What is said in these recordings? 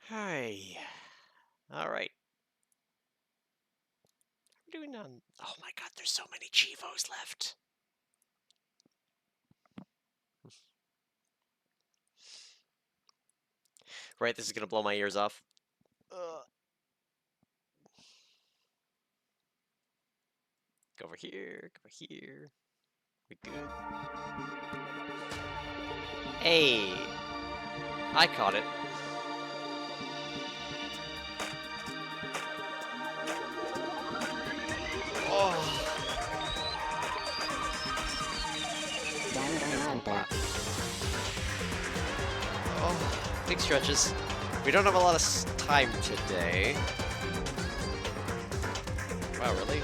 Hi. All right. We're doing on. Oh my God! There's so many Chivos left. Right. This is gonna blow my ears off. Go over here. Go over here. We good? Hey. I caught it. Oh. Danganronpa. Oh. Big stretches. We don't have a lot of time today. Wow, really?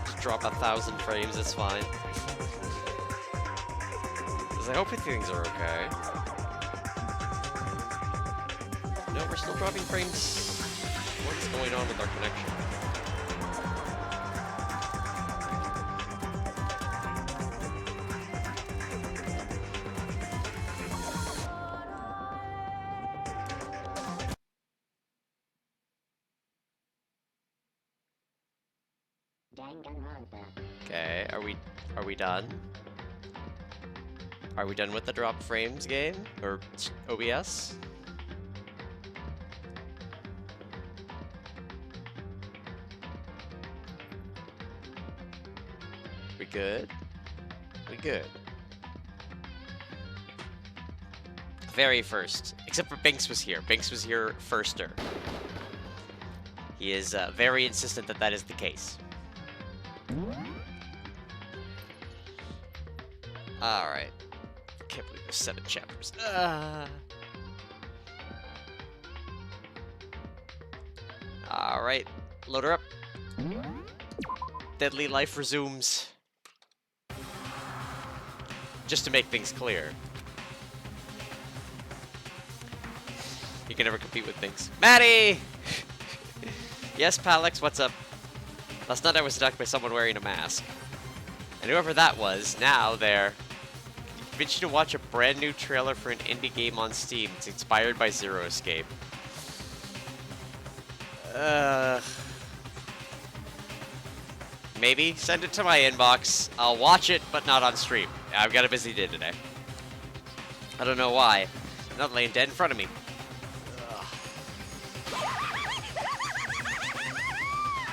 Just drop 1,000 frames, it's fine. I hope things are okay. No, we're still dropping frames. What is going on with our connection? Danganronpa. Okay, are we done? Are we done with the drop frames game? Or OBS? We good? We good. Very first. Except for Binks was here. Binks was here firster. He is very insistent that that is the case. Alright. Can't believe there's 7 chapters. Alright. Load her up. Deadly life resumes. Just to make things clear. You can never compete with things. Maddie! Yes, Palex, what's up? Last night I was attacked by someone wearing a mask. And whoever that was, now they're... convinced you to watch a brand new trailer for an indie game on Steam. It's inspired by Zero Escape. Maybe send it to my inbox. I'll watch it, but not on stream. I've got a busy day today. I don't know why. I'm not laying dead in front of me.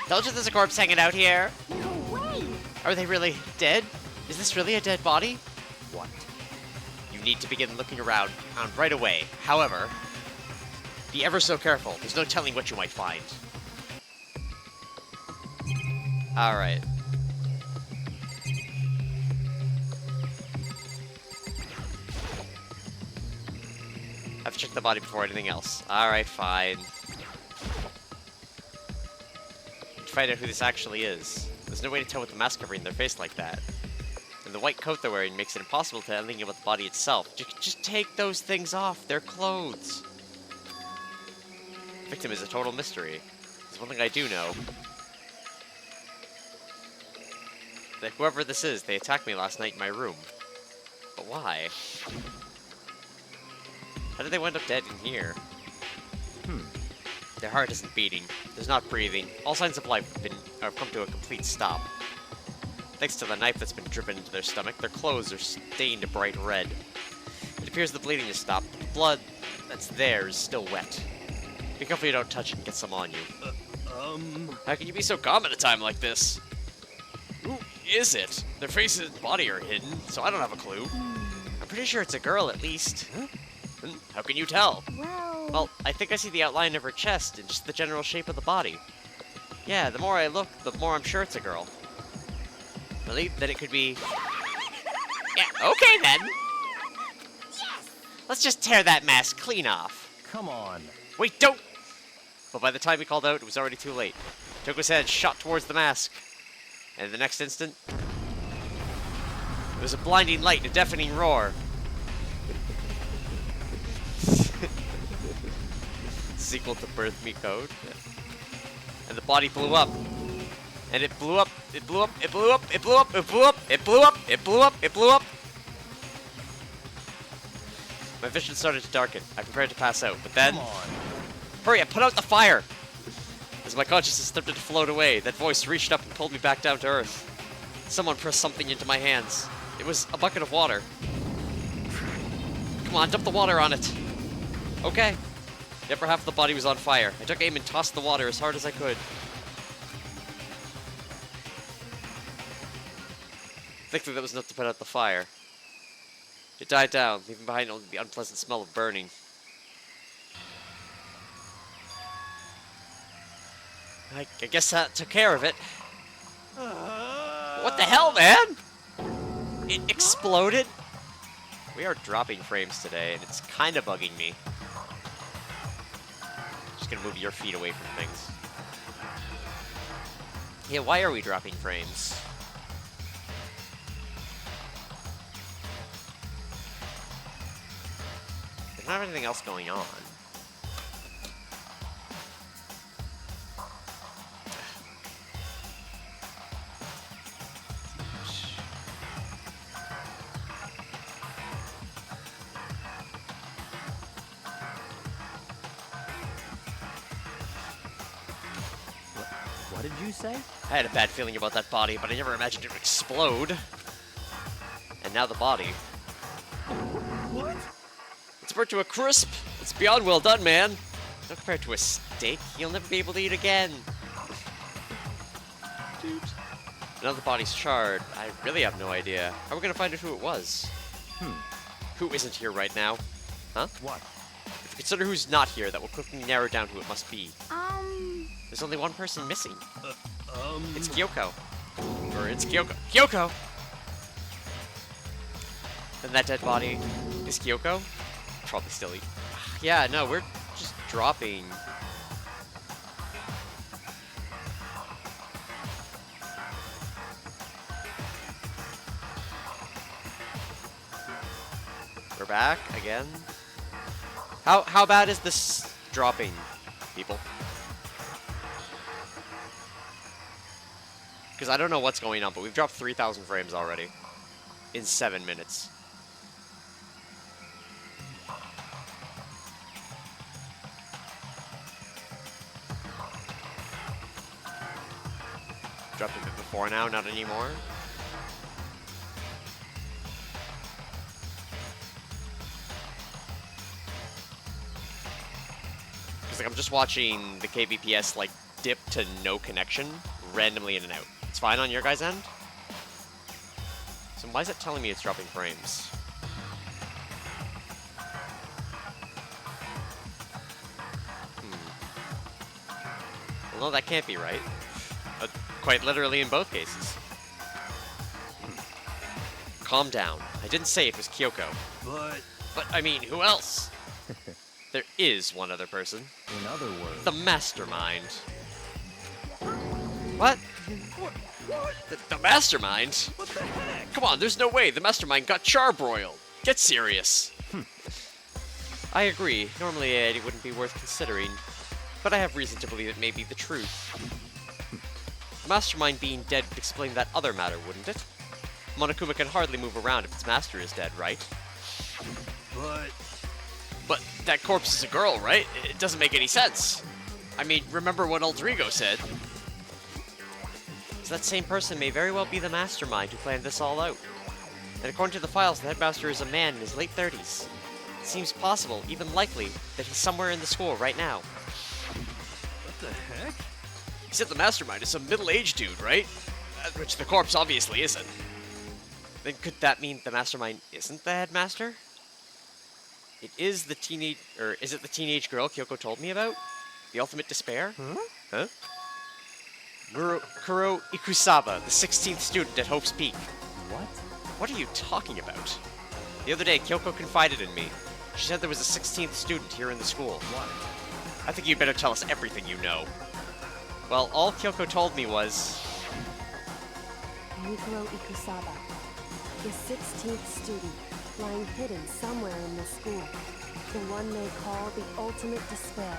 Told you there's a corpse hanging out here. No way! Are they really dead? Is this really a dead body? What? You need to begin looking around right away. However, be ever so careful. There's no telling what you might find. Alright. Have to check the body before anything else. Alright, fine. Find out who this actually is. There's no way to tell with the mask covering their face like that. And the white coat they're wearing makes it impossible to tell anything about the body itself. Just take those things off. They're clothes. The victim is a total mystery. There's one thing I do know. That whoever this is, they attacked me last night in my room. But why? How did they wind up dead in here? Their heart isn't beating. There's not breathing. All signs of life have come to a complete stop. Thanks to the knife that's been driven into their stomach, their clothes are stained a bright red. It appears the bleeding has stopped, but the blood that's there is still wet. Be careful you don't touch it and get some on you. How can you be so calm at a time like this? Who is it? Their faces and body are hidden, so I don't have a clue. I'm pretty sure it's a girl, at least. How can you tell? Well, I think I see the outline of her chest and just the general shape of the body. Yeah, the more I look, the more I'm sure it's a girl. Really? Then it could be... Yeah, okay then! Yes! Let's just tear that mask clean off. Come on. Wait, don't! But by the time we called out, it was already too late. Toko's head shot towards the mask. And the next instant... there was a blinding light and a deafening roar. Sequel to Birth Me Code. And the body blew up. And it blew up, it blew up, it blew up, it blew up, it blew up, it blew up, it blew up, it blew up. My vision started to darken. I prepared to pass out, but then... Come on. Hurry up, put out the fire! As my consciousness started to float away, that voice reached up and pulled me back down to earth. Someone pressed something into my hands. It was a bucket of water. Come on, dump the water on it. Okay. The upper half of the body was on fire. I took aim and tossed the water as hard as I could. Thankfully, that was enough to put out the fire. It died down, leaving behind only the unpleasant smell of burning. I guess that took care of it. What the hell, man? It exploded? We are dropping frames today, and it's kind of bugging me. Just gonna move your feet away from things. Yeah, why are we dropping frames? There's not anything else going on. What did you say? I had a bad feeling about that body, but I never imagined it would explode. And now the body. What? It's burnt to a crisp. It's beyond well done, man. Don't compare it to a steak. You'll never be able to eat again. Dude. Now the body's charred. I really have no idea. How are we gonna find out who it was? Who isn't here right now? Huh? What? If you consider who's not here, that will quickly narrow down who it must be. Um, There's only one person missing. Um... It's Kyoko. Or it's Kyoko. Kyoko! And that dead body is Kyoko? Probably still eat. Yeah, no, we're just dropping. We're back again. How bad is this dropping, people? Because I don't know what's going on, but we've dropped 3,000 frames already in 7 minutes. Dropped a bit before now, not anymore. Because like I'm just watching the kbps like dip to no connection randomly in and out. It's fine on your guys' end? So why is it telling me it's dropping frames? Well, no, that can't be right. Quite literally in both cases. Calm down. I didn't say it was Kyoko. But I mean, who else? There is one other person. In other words... The mastermind. What? The mastermind? What the heck? Come on, there's no way the mastermind got charbroiled. Get serious. I agree. Normally it wouldn't be worth considering, but I have reason to believe it may be the truth. The mastermind being dead would explain that other matter, wouldn't it? Monokuma can hardly move around if its master is dead, right? But that corpse is a girl, right? It doesn't make any sense. I mean, remember what Aldrigo said. So that same person may very well be the mastermind who planned this all out. And according to the files, the headmaster is a man in his late 30s. It seems possible, even likely, that he's somewhere in the school right now. What the heck? He said the mastermind is some middle-aged dude, right? Which the corpse obviously isn't. Then could that mean the mastermind isn't the headmaster? It is the teenage... or is it the teenage girl Kyoko told me about? The ultimate despair? Huh? Kuro Ikusaba, the 16th student at Hope's Peak. What? What are you talking about? The other day, Kyoko confided in me. She said there was a 16th student here in the school. What? I think you'd better tell us everything you know. Well, all Kyoko told me was... Mikuro Ikusaba, the 16th student, lying hidden somewhere in the school. The one they call the ultimate despair.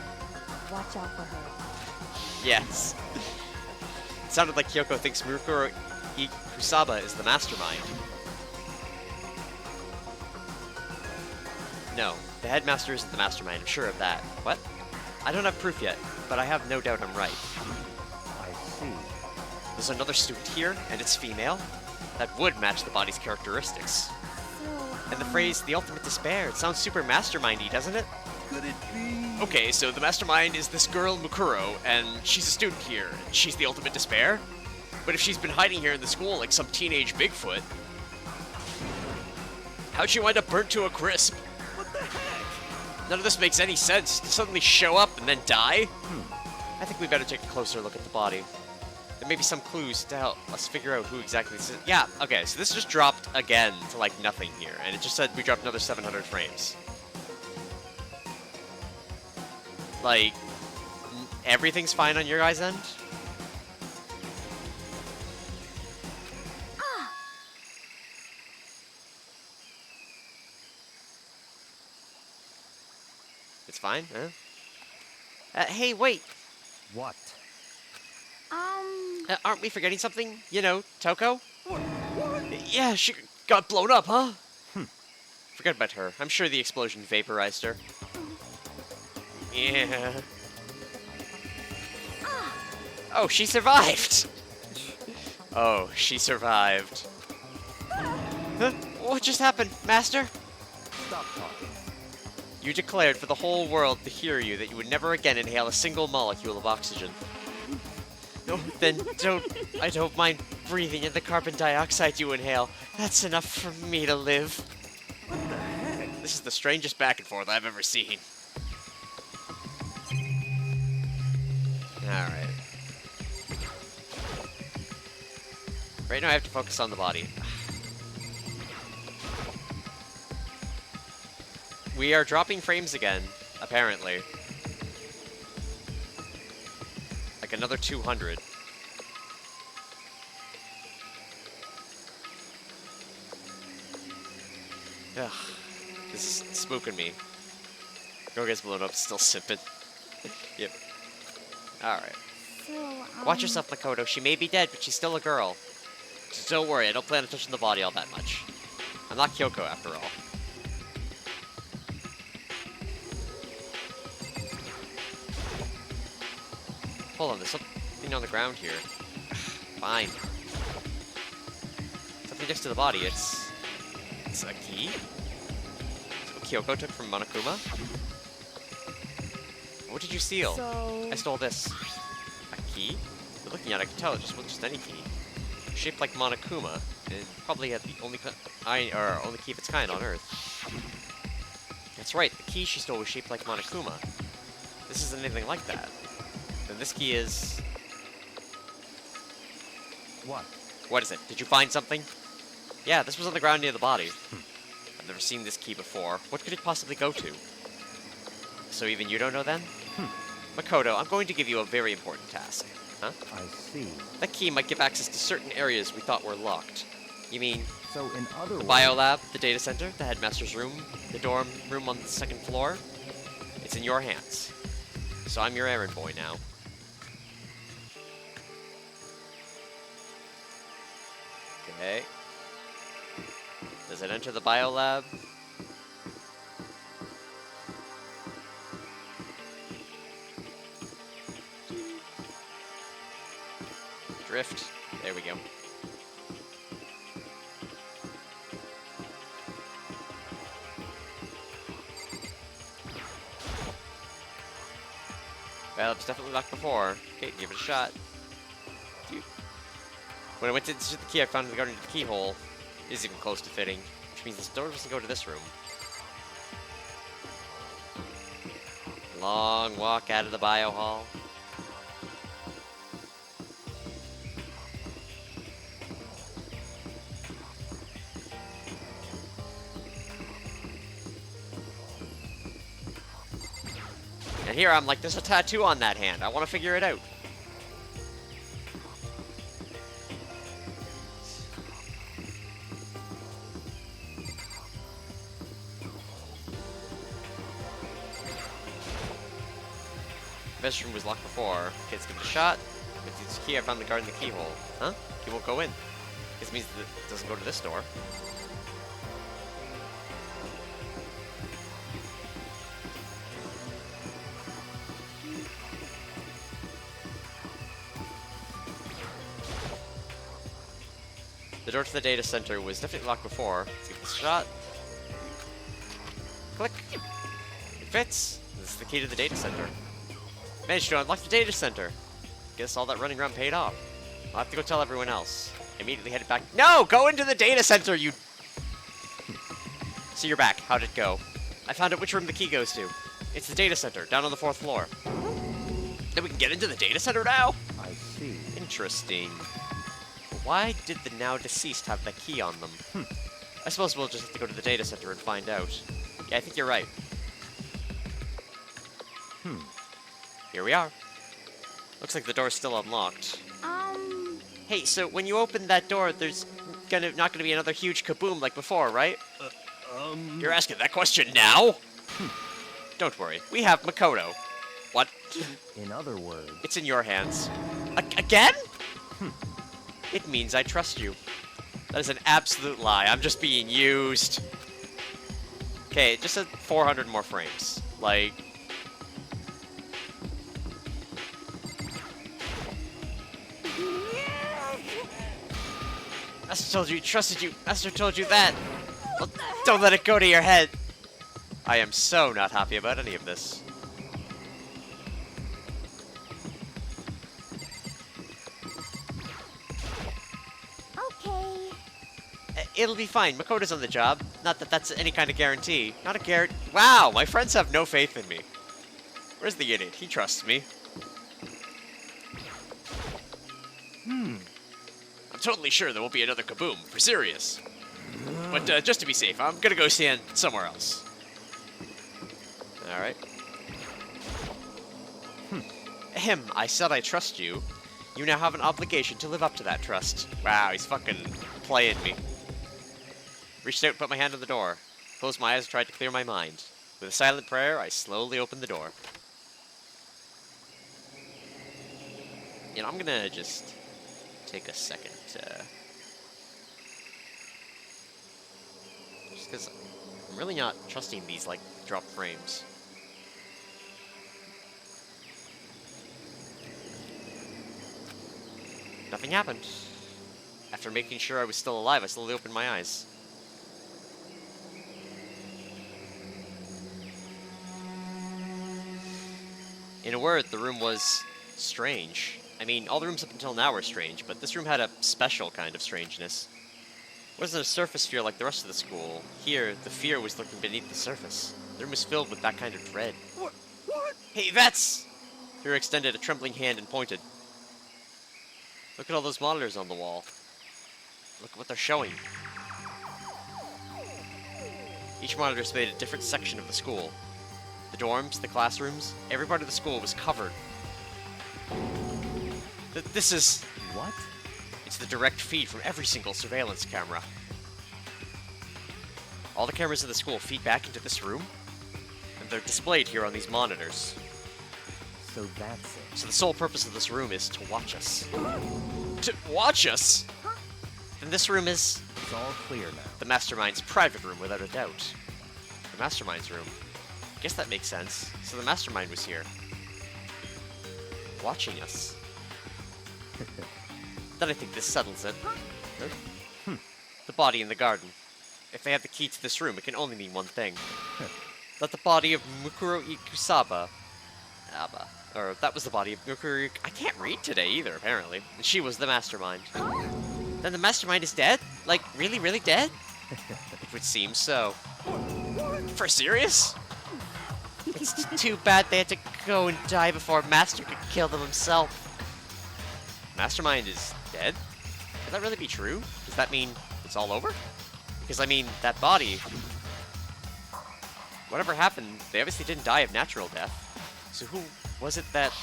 Watch out for her. Yes. It sounded like Kyoko thinks Murukuro Kusaba is the mastermind. No, the headmaster isn't the mastermind, I'm sure of that. What? I don't have proof yet, but I have no doubt I'm right. I see. There's another student here, and it's female. That would match the body's characteristics. And the phrase, the ultimate despair, it sounds super mastermindy, doesn't it? Could it be? Okay, so the mastermind is this girl, Mukuro, and she's a student here, and she's the ultimate despair? But if she's been hiding here in the school like some teenage Bigfoot, how'd she wind up burnt to a crisp? What the heck? None of this makes any sense. To suddenly show up and then die? I think we better take a closer look at the body. There may be some clues to help us figure out who exactly this is. Yeah, okay, so this just dropped again to like nothing here, and it just said we dropped another 700 frames. Like, everything's fine on your guys' end? It's fine, huh? Hey, wait! What? Aren't we forgetting something? You know, Toko? What? Yeah, she got blown up, huh? Forget about her. I'm sure the explosion vaporized her. Yeah. Oh, she survived! Oh, she survived. Huh? What just happened, Master? Stop talking. You declared for the whole world to hear you that you would never again inhale a single molecule of oxygen. No, then I don't mind breathing in the carbon dioxide you inhale. That's enough for me to live. What the heck? This is the strangest back and forth I've ever seen. Alright. Right now I have to focus on the body. We are dropping frames again, apparently. Like another 200. Ugh. This is spooking me. Girl gets blown up, still sipping. Yep. Alright. So, Watch yourself, Makoto. She may be dead, but she's still a girl. Just don't worry, I don't plan on touching the body all that much. I'm not Kyoko, after all. Hold on, there's something on the ground here. Fine. Something next to the body, it's a key? It's what Kyoko took from Monokuma? What did you steal? So, I stole this. A key? You're looking at it, I can tell it just wasn't just any key. Shaped like Monokuma, and probably had the only only key of its kind on Earth. That's right, the key she stole was shaped like Monokuma. This isn't anything like that. Then this key is... What? What is it? Did you find something? Yeah, this was on the ground near the body. I've never seen this key before. What could it possibly go to? So even you don't know then? Makoto, I'm going to give you a very important task. Huh? I see. That key might give access to certain areas we thought were locked. You mean So in other the words... biolab, the data center, the headmaster's room, the dorm room on the second floor? It's in your hands. So I'm your errand boy now. Okay. Does it enter the biolab? Drift. There we go. Well, it's definitely locked before. Okay, give it a shot. Dude. When I went to insert the key, I found the garden to the keyhole is even close to fitting, which means this door doesn't go to this room. Long walk out of the bio hall. And here I'm like, there's a tattoo on that hand. I want to figure it out. Restroom was locked before. Okay, let's give it a shot. With this key, I found the guard in the keyhole. Huh? Key won't go in. This means that it doesn't go to this door. The door to the data center was definitely locked before. Let's give this a shot. Click. It fits. This is the key to the data center. Managed to unlock the data center. Guess all that running around paid off. I'll have to go tell everyone else. Immediately headed back. No! Go into the data center, you... So you're back. How'd it go? I found out which room the key goes to. It's the data center, down on the 4th floor. Then we can get into the data center now? I see. Interesting. Why did the now deceased have the key on them? I suppose we'll just have to go to the data center and find out. Yeah, I think you're right. Here we are. Looks like the door's still unlocked. Hey, so when you open that door, there's not gonna be another huge kaboom like before, right? You're asking that question now? Don't worry, we have Makoto. What? In other words, It's in your hands. Again? It means I trust you. That is an absolute lie. I'm just being used. Okay, just at 400 more frames. Like... Master told you he trusted you. Master told you that. Well, don't let it go to your head. I am so not happy about any of this. Okay. It'll be fine. Makoto's on the job. Not that that's any kind of guarantee. Not a guarantee. Wow, my friends have no faith in me. Where's the idiot? He trusts me. I'm totally sure there won't be another kaboom. For serious. But just to be safe, I'm gonna go stand somewhere else. Alright. I said I trust you. You now have an obligation to live up to that trust. Wow, he's fucking playing me. Reached out and put my hand on the door. Closed my eyes and tried to clear my mind. With a silent prayer, I slowly opened the door. You know, I'm gonna just take a second to... Just because I'm really not trusting these, like, drop frames. Nothing happened. After making sure I was still alive, I slowly opened my eyes. In a word, the room was strange. I mean, all the rooms up until now were strange, but this room had a special kind of strangeness. It wasn't a surface fear like the rest of the school. Here, the fear was lurking beneath the surface. The room was filled with that kind of dread. What? Hey, vets! Hiro extended a trembling hand and pointed. Look at all those monitors on the wall. Look at what they're showing. Each monitor displayed a different section of the school. The dorms, the classrooms, every part of the school was covered. This is... what? It's the direct feed from every single surveillance camera. All the cameras in the school feed back into this room, and they're displayed here on these monitors. So that's it. So the sole purpose of this room is to watch us. To watch us? Then this room is... It's all clear now. the Mastermind's private room, without a doubt. The Mastermind's room. Guess that makes sense. So the Mastermind was here. Watching us. Then I think this settles it. The body in the garden. If they have the key to this room, it can only mean one thing. That the body of Mukuro Ikusaba... Or that was the body of Mukuro... I can't read today either, apparently. And she was the Mastermind. Then the Mastermind is dead? Like, really, really dead? It would seem so. For serious? It's too bad they had to go and die before Master could kill them himself. Mastermind is dead? Could that really be true? Does that mean it's all over? Because, I mean, that body... Whatever happened, they obviously didn't die of natural death. So who was it that...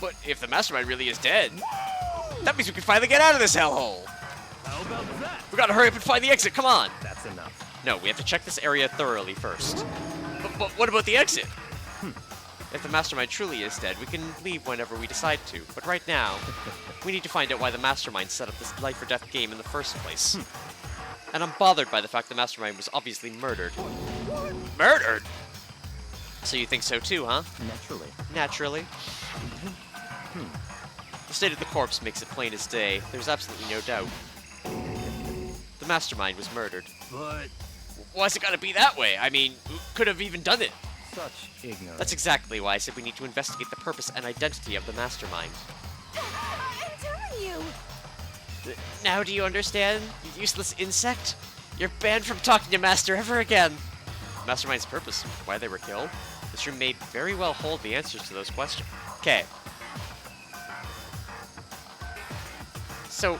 But if the Mastermind really is dead, that means we can finally get out of this hellhole! How about that? We gotta hurry up and find the exit, come on! That's enough. No, we have to check this area thoroughly first. But what about the exit? If the mastermind truly is dead, we can leave whenever we decide to. But right now, we need to find out why the mastermind set up this life or death game in the first place. And I'm bothered by the fact the mastermind was obviously murdered. Murdered? So you think so too, huh? Naturally. Naturally. The state of the corpse makes it plain as day. There's absolutely no doubt. The mastermind was murdered. But Why's it gotta be that way? I mean, who could have even done it? such ignorance. That's exactly why I said we need to investigate the purpose and identity of the mastermind. I'm telling you! Now do you understand, you useless insect? You're banned from talking to Master ever again! Mastermind's purpose, why they were killed? This room may very well hold the answers to those questions. Okay. So,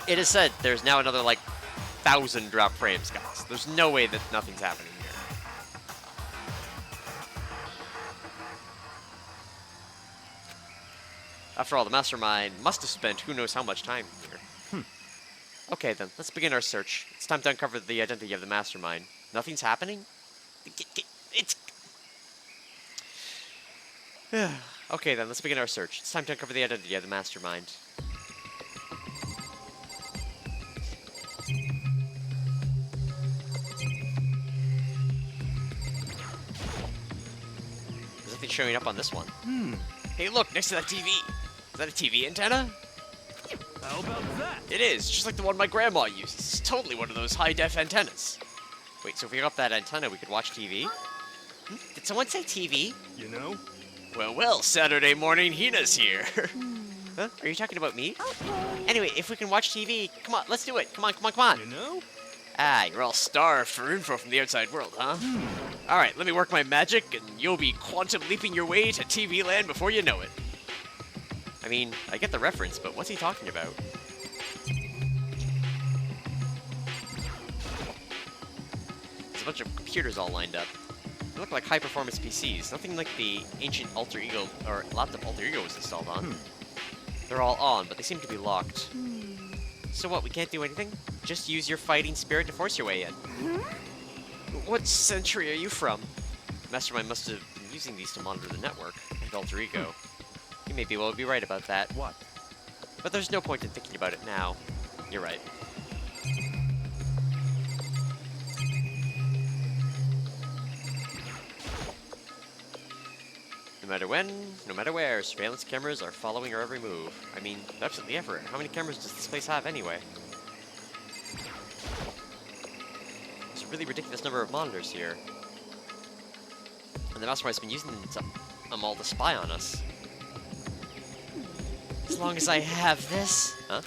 it is said there's now another, like, 1,000 drop frames, guys. There's no way that nothing's happening here. After all, the mastermind must have spent who knows how much time here. Okay then, let's begin our search. It's time to uncover the identity of the mastermind. Nothing's happening? It's... Okay then, let's begin our search. It's time to uncover the identity of the mastermind. There's nothing showing up on this one. Hey look, next to that TV! Is that a TV antenna? How about that? It is, just like the one my grandma uses. It's totally one of those high-def antennas. Wait, so if we got that antenna, we could watch TV? Did someone say TV? You know? Well, Saturday morning, Hina's here. Huh? Are you talking about me? Okay. Anyway, if we can watch TV, come on, let's do it. Come on, come on, come on. You know? Ah, you're all starved for info from the outside world, huh? Alright, let me work my magic, and you'll be quantum leaping your way to TV land before you know it. I mean, I get the reference, but what's he talking about? There's a bunch of computers all lined up. They look like high-performance PCs, nothing like the ancient alter ego, or laptop alter ego was installed on. They're all on, but they seem to be locked. So what, we can't do anything? Just use your fighting spirit to force your way in. What century are you from? Mastermind must have been using these to monitor the network and alter ego. You may be well be right about that. What? But there's no point in thinking about it now. You're right. No matter when, no matter where, surveillance cameras are following our every move. I mean, absolutely everywhere. How many cameras does this place have anyway? There's a really ridiculous number of monitors here. And the mastermind's been using them all to spy on us. As long as I have this... Huh?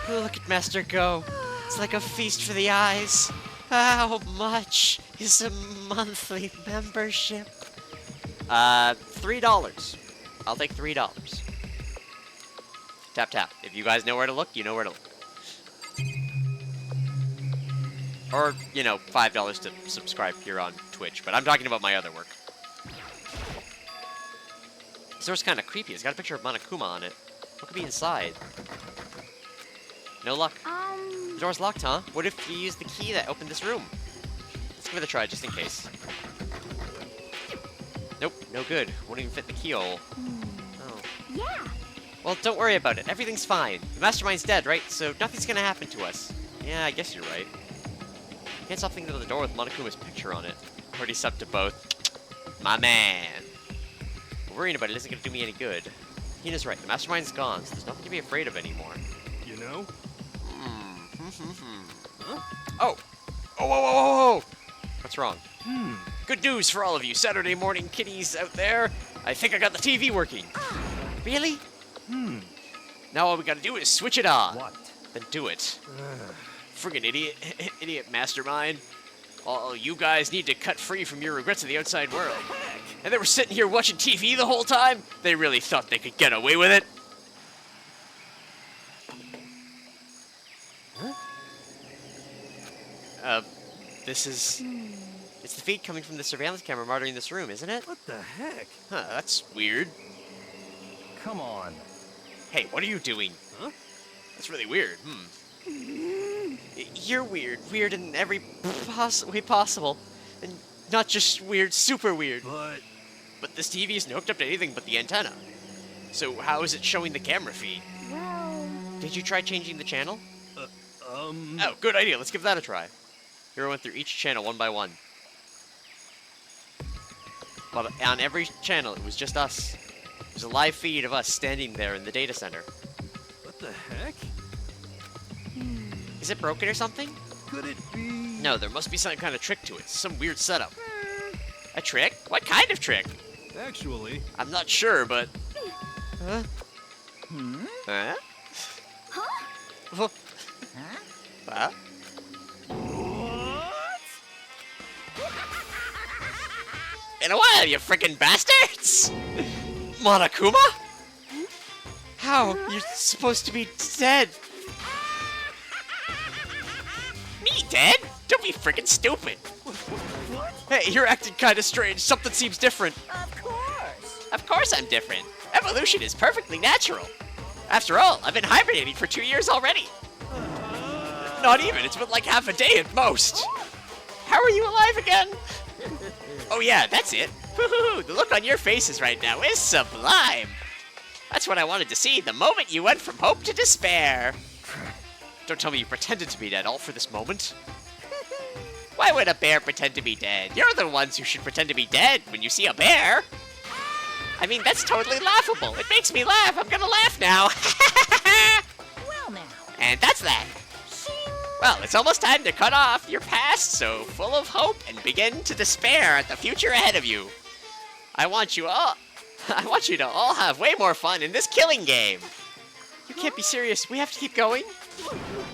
Oh, look at Master go. It's like a feast for the eyes. How much is a monthly membership? $3. I'll take $3. Tap, tap. If you guys know where to look, you know where to look. Or, you know, $5 to subscribe here on Twitch, but I'm talking about my other work. This door's kind of creepy. It's got a picture of Monokuma on it. What could be inside? No luck. The door's locked, huh? What if you use the key that opened this room? Let's give it a try, just in case. Nope, no good. Won't even fit the keyhole. Oh. Yeah. Well, don't worry about it. Everything's fine. The mastermind's dead, right? So nothing's gonna happen to us. Yeah, I guess you're right. Can't stop thinking of the door with Monokuma's picture on it. Already subbed to both. My man. Worrying about it isn't gonna do me any good. Hina's right. The mastermind's gone, so there's nothing to be afraid of anymore. You know? Huh? Oh! Oh, whoa, whoa, whoa, whoa! What's wrong? Hmm. Good news for all of you Saturday morning kitties out there. I think I got the TV working. Really? Now all we gotta do is switch it on. What? Then do it. Friggin' idiot mastermind. All you guys need to cut free from your regrets of the outside world. And they were sitting here watching TV the whole time? They really thought they could get away with it? This is... It's the feed coming from the surveillance camera monitoring this room, isn't it? What the heck? Huh, that's weird. Come on. Hey, what are you doing? Huh? That's really weird. You're weird. Weird in every way possible. And Not just weird, super weird. But But this TV isn't hooked up to anything but the antenna. So how is it showing the camera feed? Well, Did you try changing the channel? um. Oh, good idea. Let's give that a try. Hero went through each channel one by one. But on every channel, it was just us. It was a live feed of us standing there in the data center. What the heck? Is it broken or something? Could it be? No, there must be some kind of trick to it. Some weird setup. A trick? What kind of trick? Actually. I'm not sure, but... Huh? Huh? Huh? Huh? What? In a while, you frickin' bastards! Monokuma? How? You're supposed to be dead. Me dead? Don't be frickin' stupid. What? Hey, you're acting kinda strange. Something seems different. Of course. Of course I'm different. Evolution is perfectly natural. After all, I've been hibernating for 2 years already. Not even. It's been like half a day at most. How are you alive again? Oh yeah, that's it. Woohoo! The look on your faces right now is sublime. That's what I wanted to see the moment you went from hope to despair. Don't tell me you pretended to be dead all for this moment. Why would a bear pretend to be dead? You're the ones who should pretend to be dead when you see a bear. I mean, that's totally laughable. It makes me laugh. I'm gonna laugh now. Well now. And that's that. Well, it's almost time to cut off your past so full of hope and begin to despair at the future ahead of you. I want you to all have way more fun in this killing game. You can't be serious. We have to keep going.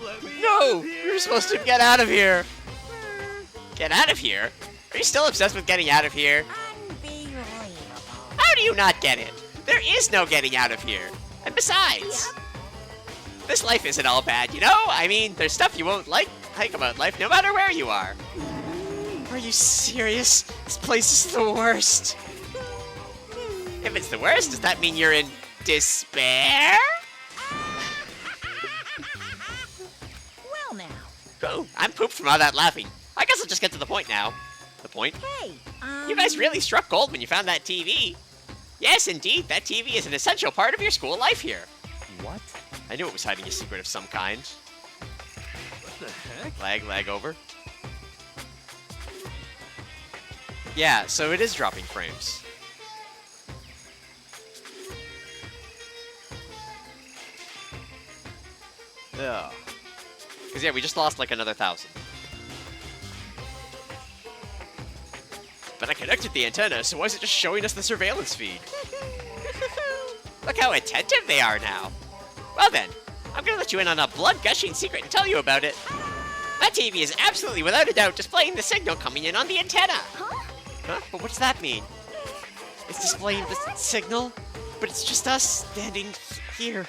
Let me No, out of here. you're supposed to get out of here. Get out of here? Are you still obsessed with getting out of here? Unbelievable. How do you not get it? There is no getting out of here. And besides, this life isn't all bad, you know? I mean, there's stuff you won't like about life no matter where you are. Are you serious? This place is the worst. If it's the worst, does that mean you're in despair? Well now. Oh, I'm pooped from all that laughing. I guess I'll just get to the point now. The point? Hey, You guys really struck gold when you found that TV. Yes, indeed, that TV is an essential part of your school life here. What? I knew it was hiding a secret of some kind. What the heck? Lag over. Yeah, so it is dropping frames. Ugh. Because, yeah, we just lost like another 1,000. But I connected the antenna, so why is it just showing us the surveillance feed? Look how attentive they are now. Well then, I'm gonna let you in on a blood-gushing secret and tell you about it. That TV is absolutely, without a doubt, displaying the signal coming in on the antenna. Huh? But what does that mean? It's displaying the signal, but it's just us standing here.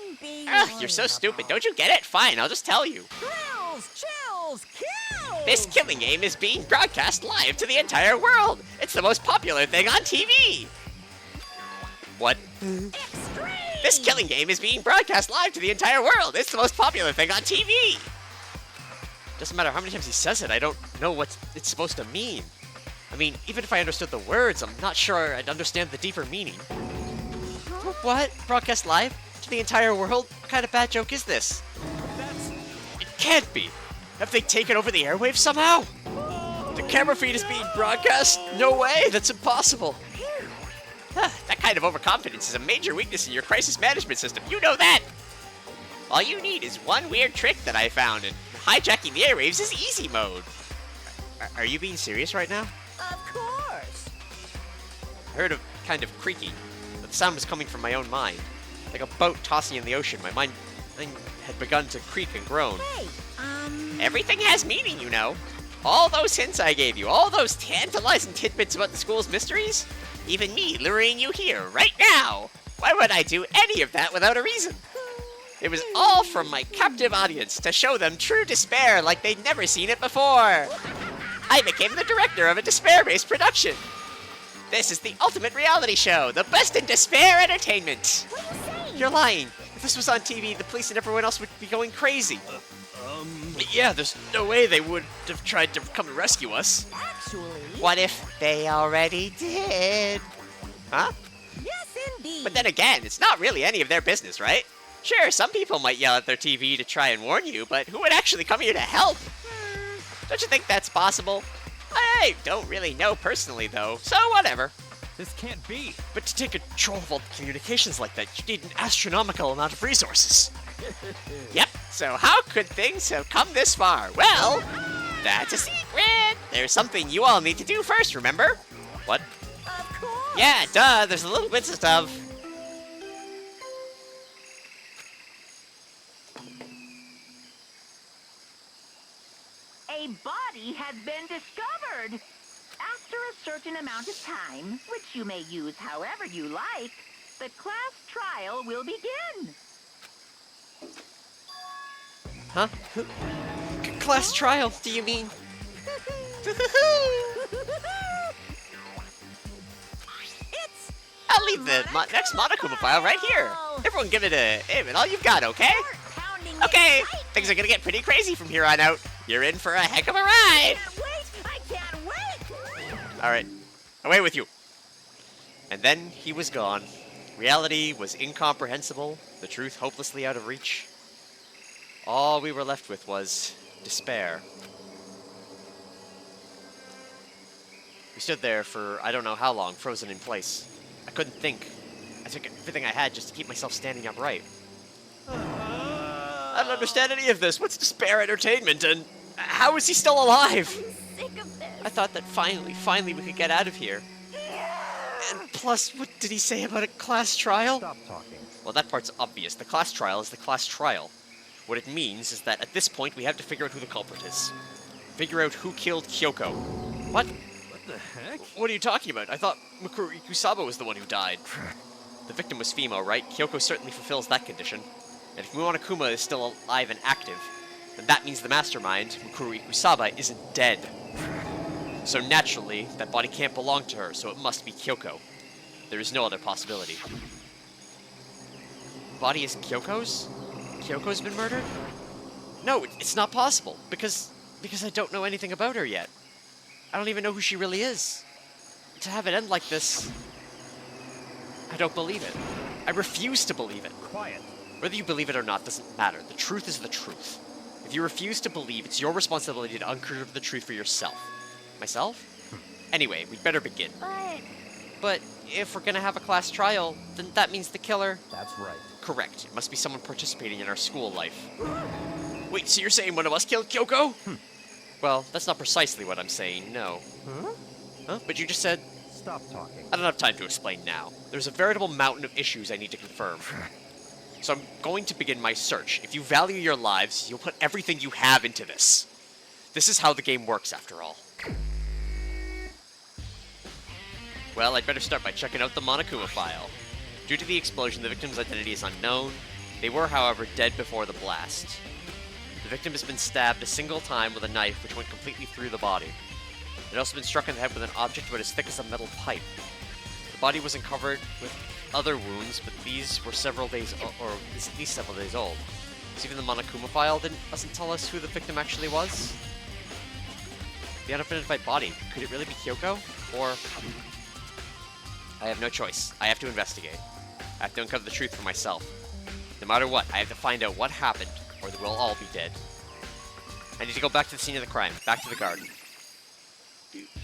unbelievable. Ugh, you're so stupid. Don't you get it? Fine, I'll just tell you. Thrills, chills, kills. This killing game is being broadcast live to the entire world. It's the most popular thing on TV. What? Extreme. This killing game is being broadcast live to the entire world. It's the most popular thing on TV. Doesn't matter how many times he says it, I don't know what it's supposed to mean. I mean, even if I understood the words, I'm not sure I'd understand the deeper meaning. What? Broadcast live to the entire world? What kind of bad joke is this? It can't be. Have they taken over the airwaves somehow? The camera feed is being broadcast? No way, that's impossible. That kind of overconfidence is a major weakness in your crisis management system. You know that! All you need is one weird trick that I found, and hijacking the airwaves is easy mode. Are you being serious right now? Of course. I heard a kind of creaking, but the sound was coming from my own mind. Like a boat tossing in the ocean, my mind had begun to creak and groan. Hey, Everything has meaning, you know. All those hints I gave you, all those tantalizing tidbits about the school's mysteries, even me luring you here right now. Why would I do any of that without a reason? It was all from my captive audience to show them true despair like they'd never seen it before. I became the director of a despair-based production. This is the ultimate reality show, the best in despair entertainment. what are you saying? You're lying. If this was on TV, the police and everyone else would be going crazy. Yeah, there's no way they would have tried to come and rescue us. Actually, What if they already did? Huh? yes, indeed. But then again, it's not really any of their business, right? Sure, some people might yell at their TV to try and warn you, but who would actually come here to help? Don't you think that's possible? I don't really know personally, though, so whatever. This can't be. But to take control of all the communications like that, you need an astronomical amount of resources. Yep, so how could things have come this far? Well, that's a secret. There's something you all need to do first, remember? What? Of course. Yeah, duh, there's a little bits of stuff. A body has been discovered. After a certain amount of time, which you may use however you like, the class trial will begin. Huh? Class trial, do you mean? It's I'll leave the next Monokuma file right here. Everyone give it all you've got, okay? pounding. Okay, things are gonna get pretty crazy from here on out. You're in for a heck of a ride. Can't wait. I can't wait. All right, away with you. And then he was gone. Reality was incomprehensible, the truth hopelessly out of reach. All we were left with was despair. We stood there for I don't know how long, frozen in place. I couldn't think. I took everything I had just to keep myself standing upright. I don't understand any of this. What's despair entertainment, and how is he still alive? Sick of this. I thought that finally we could get out of here. And plus, what did he say about a class trial? Stop talking. Well, that part's obvious. The class trial is the class trial. What it means is that at this point, we have to figure out who the culprit is. Figure out who killed Kyoko. What? What the heck? What are you talking about? I thought Mikuru Ikusaba was the one who died. The victim was female, right? Kyoko certainly fulfills that condition. And if Monokuma is still alive and active, then that means the mastermind, Mikuru Ikusaba, isn't dead. So naturally, that body can't belong to her, so it must be Kyoko. There is no other possibility. The body is Kyoko's? Kyoko's been murdered? No, it's not possible, because I don't know anything about her yet. I don't even know who she really is. To have it end like this, I don't believe it. I refuse to believe it. Quiet. Whether you believe it or not doesn't matter. The truth is the truth. If you refuse to believe, it's your responsibility to uncover the truth for yourself. Myself? Anyway, we'd better begin. But if we're gonna have a class trial, then that means the killer... That's right. Correct. It must be someone participating in our school life. Wait, so you're saying one of us killed Kyoko? Well, that's not precisely what I'm saying, no. Huh? But you just said... Stop talking. I don't have time to explain now. There's a veritable mountain of issues I need to confirm. So I'm going to begin my search. If you value your lives, you'll put everything you have into this. This is how the game works, after all. Well, I'd better start by checking out the Monokuma file. Due to the explosion, the victim's identity is unknown. They were, however, dead before the blast. The victim has been stabbed a single time with a knife, which went completely through the body. It had also been struck in the head with an object about as thick as a metal pipe. The body wasn't covered with other wounds, but these were several days, or at least several days old. So even the Monokuma file doesn't tell us who the victim actually was. The unidentified body, could it really be Kyoko? Or... I have no choice. I have to investigate. I have to uncover the truth for myself. No matter what, I have to find out what happened, or we'll all be dead. I need to go back to the scene of the crime, back to the garden.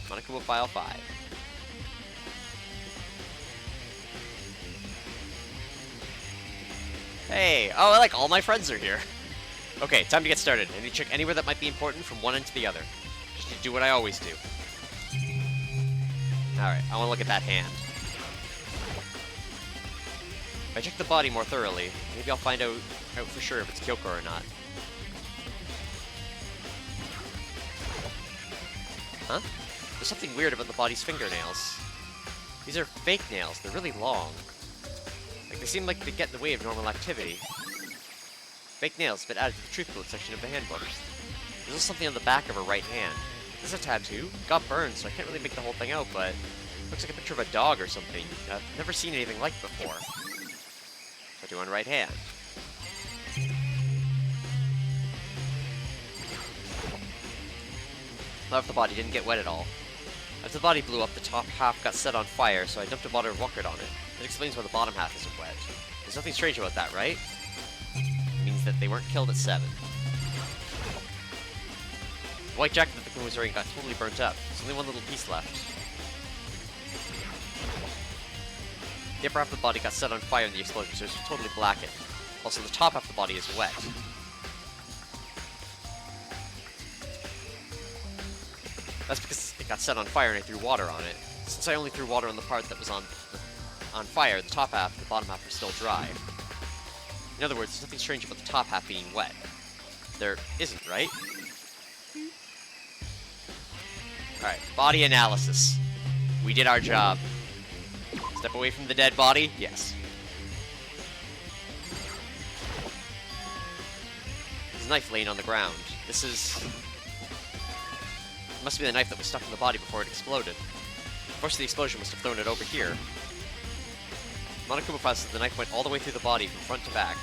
Monokuma File 5. Hey! Oh, like all my friends are here. Okay, time to get started. I need to check anywhere that might be important from one end to the other. Just need to do what I always do. Alright, I want to look at that hand. If I check the body more thoroughly, maybe I'll find out for sure if it's Kyoko or not. Huh? There's something weird about the body's fingernails. These are fake nails. They're really long. Like, they seem like they get in the way of normal activity. Fake nails have been added to the truth bullet section of the handbook. There's also something on the back of her right hand. This is a tattoo. It got burned, so I can't really make the whole thing out, but it looks like a picture of a dog or something. I've never seen anything like it before. Tattoo on right hand. However, the body didn't get wet at all. After the body blew up, the top half got set on fire, so I dumped a water bucket on it. It explains why the bottom half isn't wet. There's nothing strange about that, right? It means that they weren't killed at 7. The white jacket that the Queen was wearing got totally burnt up. There's only one little piece left. The upper half of the body got set on fire in the explosion, so it's totally blackened. Also, the top half of the body is wet. That's because it got set on fire and I threw water on it. Since I only threw water on the part that was on fire, the top half and the bottom half were still dry. In other words, there's nothing strange about the top half being wet. There isn't, right? Alright, body analysis. We did our job. Step away from the dead body? Yes. There's a knife laying on the ground. This is... It must be the knife that was stuck in the body before it exploded. The force of the explosion must have thrown it over here. Monokuma processed the knife went all the way through the body from front to back.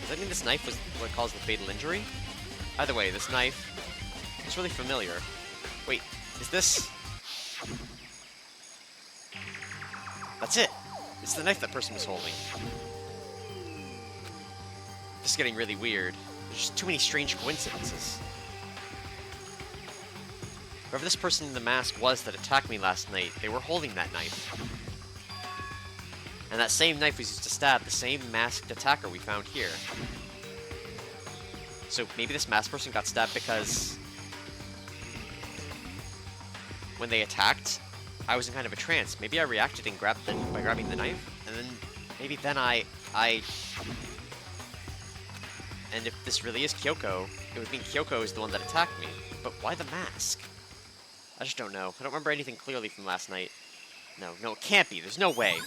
Does that mean this knife was what caused the fatal injury? Either way, this knife... It's really familiar. Wait, is this... That's it! It's the knife that person was holding. This is getting really weird. There's just too many strange coincidences. Whoever this person in the mask was that attacked me last night, they were holding that knife. And that same knife was used to stab the same masked attacker we found here. So maybe this masked person got stabbed because... when they attacked, I was in kind of a trance. Maybe I reacted and grabbed by grabbing the knife, and then maybe then I... And if this really is Kyoko, it would mean Kyoko is the one that attacked me. But why the mask? I just don't know. I don't remember anything clearly from last night. No, it can't be. There's no way.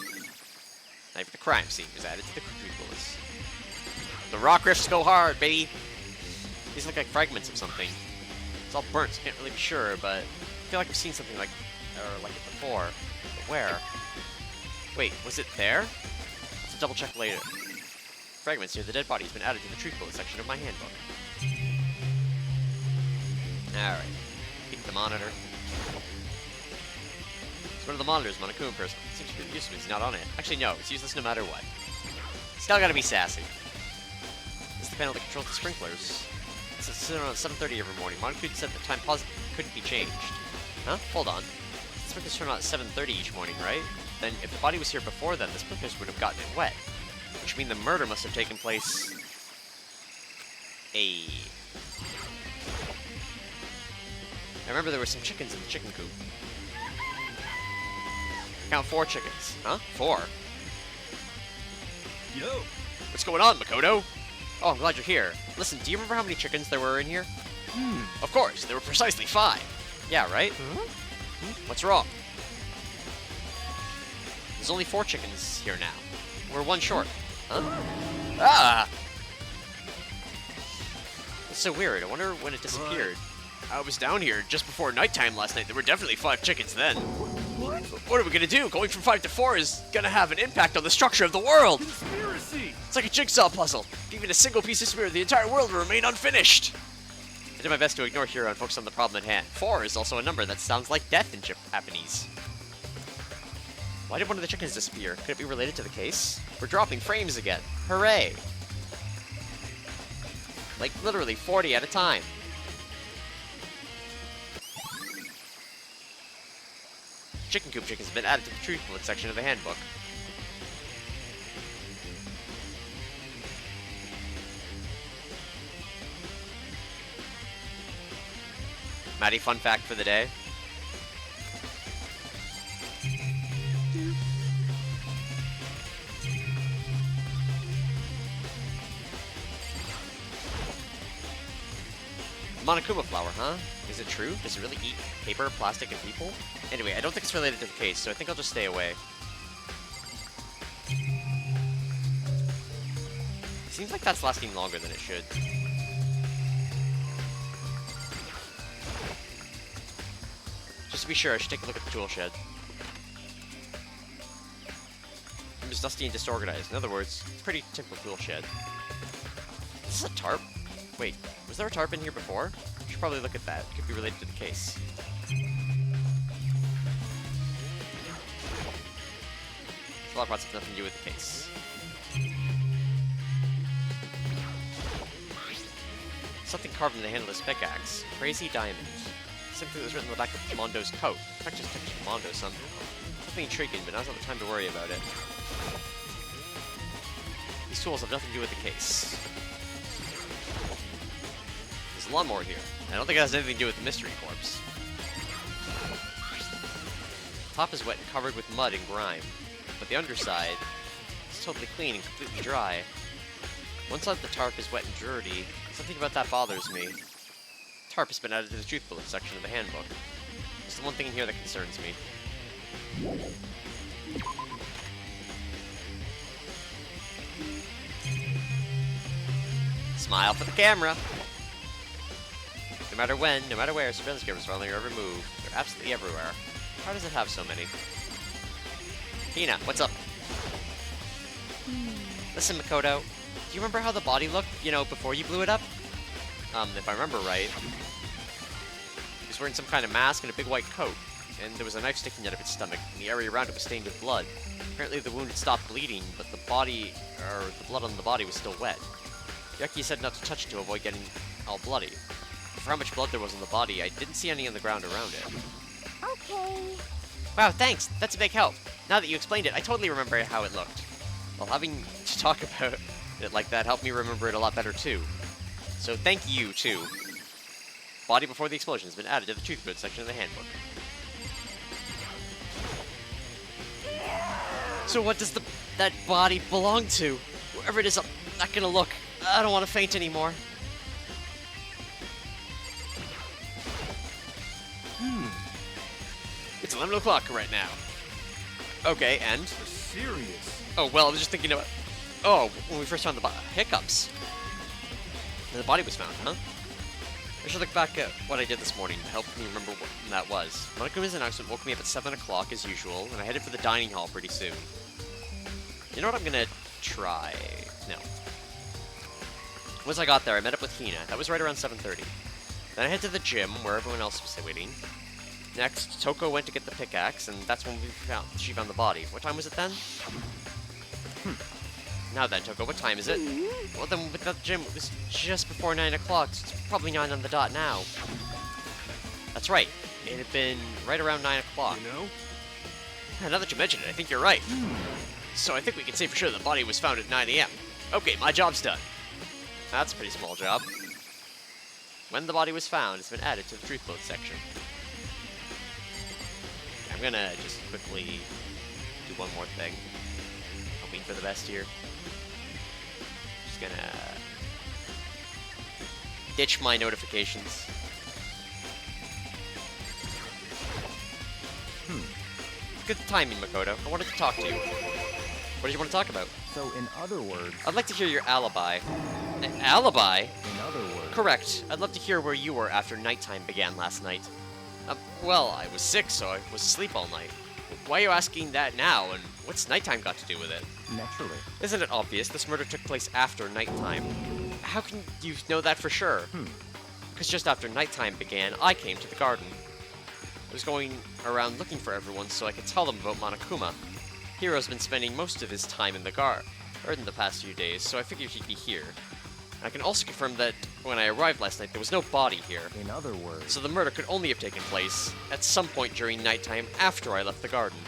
Knife of the crime scene was added to the creepy bullets. The rock riffs go hard, baby! These look like fragments of something. It's all burnt, so I can't really be sure, but I feel like I've seen something like it before. But where? Wait, was it there? I'll have to double check later. Fragments near the dead body has been added to the truth bullet section of my handbook. Alright. Keep the monitor. It's one of the monitors Monokuma person. Seems pretty useful. He's not on it. Actually, no. It's useless no matter what. Still gotta be sassy. This is the panel that controls the sprinklers. It's around 7:30 every morning. Monokuma said the time pause couldn't be changed. Huh? Hold on. The sprinklers turn on at 7:30 each morning, right? Then, if the body was here before then, the sprinklers would have gotten it wet. Which means the murder must have taken place... I remember there were some chickens in the chicken coop. Count 4 chickens. Huh? 4? Yo! What's going on, Makoto? Oh, I'm glad you're here. Listen, do you remember how many chickens there were in here? Of course, there were precisely 5. Yeah, right? What's wrong? There's only 4 chickens here now. We're 1 short. Huh? Ah! It's so weird. I wonder when it disappeared. I was down here just before nighttime last night. There were definitely 5 chickens then. What are we gonna do? Going from 5 to 4 is gonna have an impact on the structure of the world. Conspiracy! It's like a jigsaw puzzle. If even a single piece is spared, the entire world will remain unfinished. I did my best to ignore Hero and focus on the problem at hand. 4 is also a number that sounds like death in Japanese. Why did one of the chickens disappear? Could it be related to the case? We're dropping frames again. Hooray! Like, literally 40 at a time. Chicken coop chickens have been added to the truth bullet section of the handbook. Maddie, fun fact for the day. Monokuma flower, huh? Is it true? Does it really eat paper, plastic, and people? Anyway, I don't think it's related to the case, so I think I'll just stay away. Seems like that's lasting longer than it should. Just to be sure, I should take a look at the tool shed. It was dusty and disorganized. In other words, it's a pretty typical tool shed. Is this a tarp? Wait, was there a tarp in here before? I should probably look at that. It could be related to the case. Flower pots have nothing to do with the case. Something carved in the handle of his pickaxe. Crazy diamond. Something that was written on the back of Mondo's coat. In fact, just touched Mondo some. Something intriguing, but now's not the time to worry about it. These tools have nothing to do with the case. There's a lot more here. I don't think it has anything to do with the mystery corpse. The top is wet and covered with mud and grime, but the underside is totally clean and completely dry. One side of the tarp is wet and dirty. Something about that bothers me. Tarp has been added to the truth bullet section of the handbook. It's the one thing in here that concerns me. Smile for the camera! No matter when, no matter where, surveillance cameras are on your every move. They're absolutely everywhere. How does it have so many? Hina, what's up? Listen, Makoto. Do you remember how the body looked, you know, before you blew it up? If I remember right. He was wearing some kind of mask and a big white coat, and there was a knife sticking out of its stomach, and the area around it was stained with blood. Apparently the wound had stopped bleeding, but the blood on the body was still wet. Yuki said not to touch it to avoid getting all bloody. For how much blood there was on the body, I didn't see any on the ground around it. Okay. Wow, thanks! That's a big help. Now that you explained it, I totally remember how it looked. Well, having to talk about it like that helped me remember it a lot better, too. So thank you, too. Body before the explosion has been added to the truth bullet section of the handbook. So what does that body belong to? Wherever it is, I'm not gonna look. I don't want to faint anymore. It's 11 o'clock right now. Okay, and? Serious. Oh, well, I was just thinking about... Oh, when we first found the hiccups. And the body was found, huh? I should look back at what I did this morning to help me remember what that was. Monokuma's announcement woke me up at 7 o'clock as usual, and I headed for the dining hall pretty soon. You know what I'm gonna try? No. Once I got there, I met up with Hina. That was right around 7:30. Then I head to the gym, where everyone else was waiting. Next, Toko went to get the pickaxe, and that's when she found the body. What time was it then? Now then, Toko, what time is it? Well then, with the gym, it was just before 9 o'clock, so it's probably 9 on the dot now. That's right. It had been right around 9 o'clock. You know? Now that you mention it, I think you're right. So I think we can say for sure the body was found at 9 a.m. Okay, my job's done. That's a pretty small job. When the body was found, it's been added to the truth bullet section. I'm gonna just quickly do one more thing. Hoping for the best here. Just gonna ditch my notifications. Good timing, Makoto. I wanted to talk to you. What did you want to talk about? So, in other words... I'd like to hear your alibi. Alibi? In other words... Correct. I'd love to hear where you were after nighttime began last night. Well, I was sick, so I was asleep all night. Why are you asking that now, and what's nighttime got to do with it? Naturally. Isn't it obvious this murder took place after nighttime? How can you know that for sure? Because just after nighttime began, I came to the garden. I was going around looking for everyone so I could tell them about Monokuma. Hiro's been spending most of his time in the garden the past few days, so I figured he'd be here. I can also confirm that when I arrived last night, there was no body here. In other words... So the murder could only have taken place at some point during nighttime after I left the garden.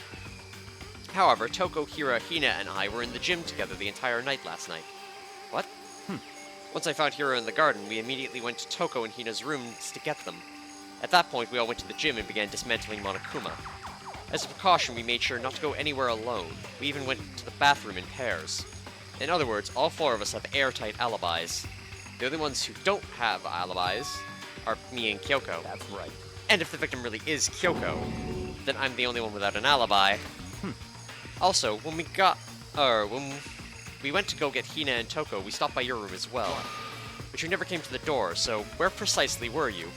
However, Toko, Hira, Hina, and I were in the gym together the entire night last night. What? Once I found Hira in the garden, we immediately went to Toko and Hina's rooms to get them. At that point, we all went to the gym and began dismantling Monokuma. As a precaution, we made sure not to go anywhere alone. We even went to the bathroom in pairs. In other words, all 4 of us have airtight alibis. The only ones who don't have alibis are me and Kyoko. That's right. And if the victim really is Kyoko, then I'm the only one without an alibi. Also, when we went to go get Hina and Toko, we stopped by your room as well. But you never came to the door, so where precisely were you?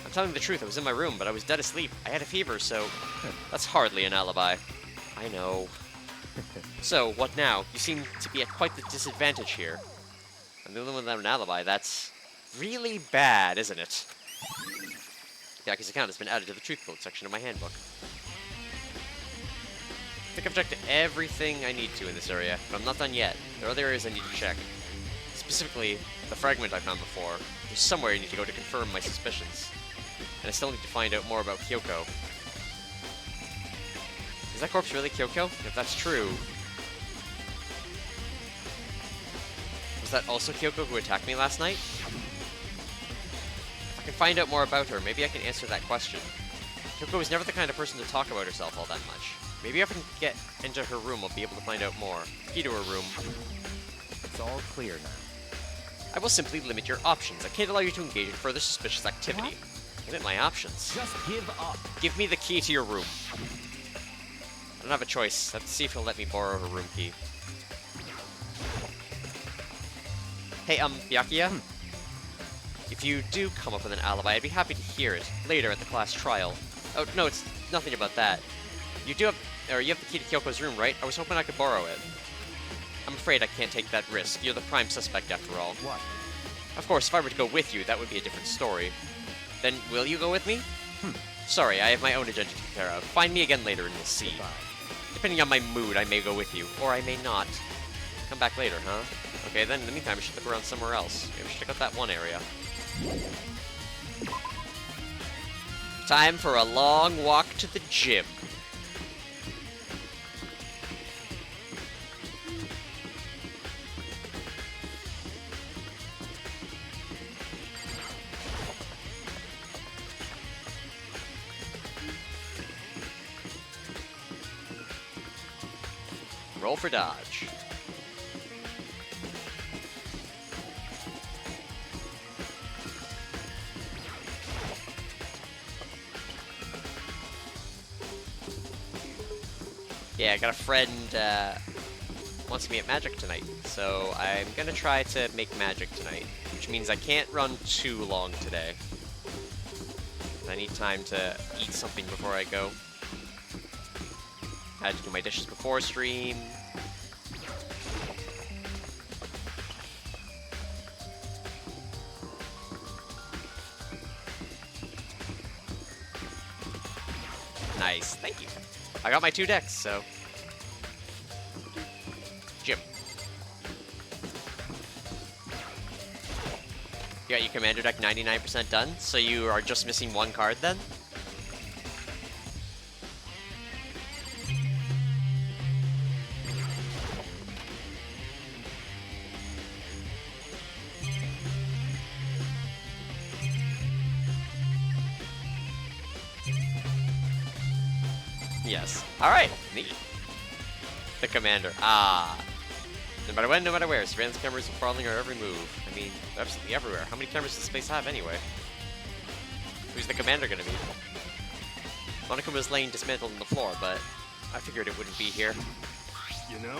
I'm telling the truth, I was in my room, but I was dead asleep. I had a fever, so that's hardly an alibi. I know. So, what now? You seem to be at quite the disadvantage here. I'm the only one without an alibi. That's really bad, isn't it? Byakuya's account has been added to the truth quote section of my handbook. I think I've checked everything I need to in this area, but I'm not done yet. There are other areas I need to check. Specifically, the fragment I found before. There's somewhere I need to go to confirm my suspicions. And I still need to find out more about Kyoko. Is that corpse really Kyoko? If that's true... Was that also Kyoko who attacked me last night? If I can find out more about her, maybe I can answer that question. Kyoko was never the kind of person to talk about herself all that much. Maybe if I can get into her room, I'll be able to find out more. Key to her room. It's all clear now. I will simply limit your options. I can't allow you to engage in further suspicious activity. Limit my options. Just give up. Give me the key to your room. I don't have a choice. I have to see if he'll let me borrow her room key. Hey, Byakuya? If you do come up with an alibi, I'd be happy to hear it later at the class trial. Oh, no, it's nothing about that. You have the key to Kyoko's room, right? I was hoping I could borrow it. I'm afraid I can't take that risk. You're the prime suspect after all. What? Of course, if I were to go with you, that would be a different story. Then, will you go with me? Sorry, I have my own agenda to take care of. Find me again later and we'll see. Goodbye. Depending on my mood, I may go with you, or I may not. Come back later, huh? Okay, then in the meantime, we should look around somewhere else. Maybe we should check out that one area. Time for a long walk to the gym. Roll for dodge. Yeah, I got a friend wants me at Magic tonight, so I'm gonna try to make Magic tonight, which means I can't run too long today. I need time to eat something before I go. I had to do my dishes before stream. Nice, thank you. I got my 2 decks, so... Gym. You got your commander deck 99% done, so you are just missing 1 card then? Yes. Alright, neat. The commander. Ah. No matter when, no matter where, surveillance cameras are following our every move. I mean, they're absolutely everywhere. How many cameras does space have anyway? Who's the commander gonna be? Monokuma was laying dismantled on the floor, but I figured it wouldn't be here. You know?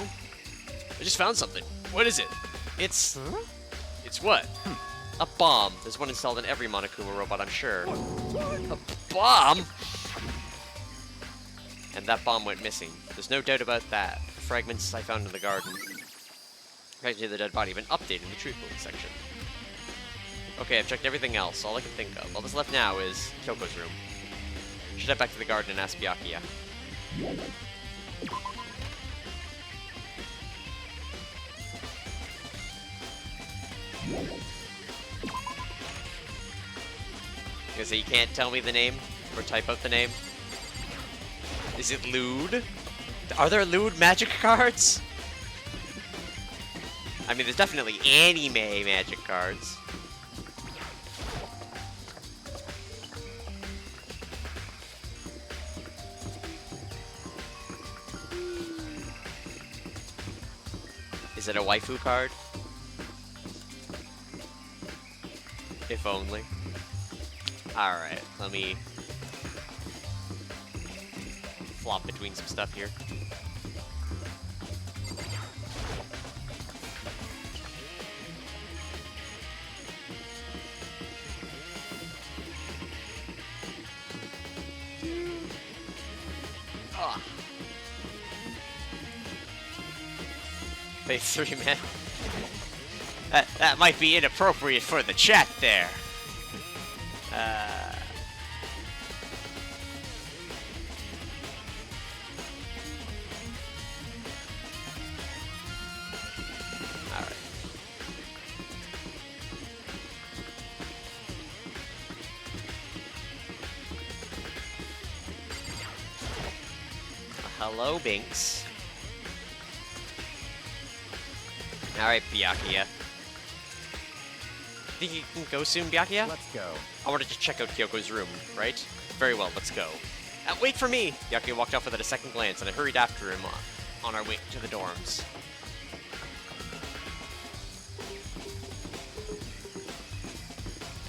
I just found something. What is it? It's... It's what? A bomb. There's one installed in every Monokuma robot, I'm sure. A bomb? And that bomb went missing. There's no doubt about that. The fragments I found in the garden. Fragments of the dead body have been updated in the truth book section. Okay, I've checked everything else. All I can think of. All that's left now is Kyoko's room. Should head back to the garden and ask Byakuya. You say you can't tell me the name? Or type out the name? Is it lewd? Are there lewd magic cards? I mean, there's definitely anime magic cards. Is it a waifu card? If only. Alright, let me flop between some stuff here. Ah. Phase 3, man. That might be inappropriate for the chat there. Hello, Binks. Alright, Byakuya. Think you can go soon, Byakuya? Let's go. I wanted to check out Kyoko's room, right? Very well, let's go. Wait for me! Byakuya walked off without a second glance, and I hurried after him on our way to the dorms.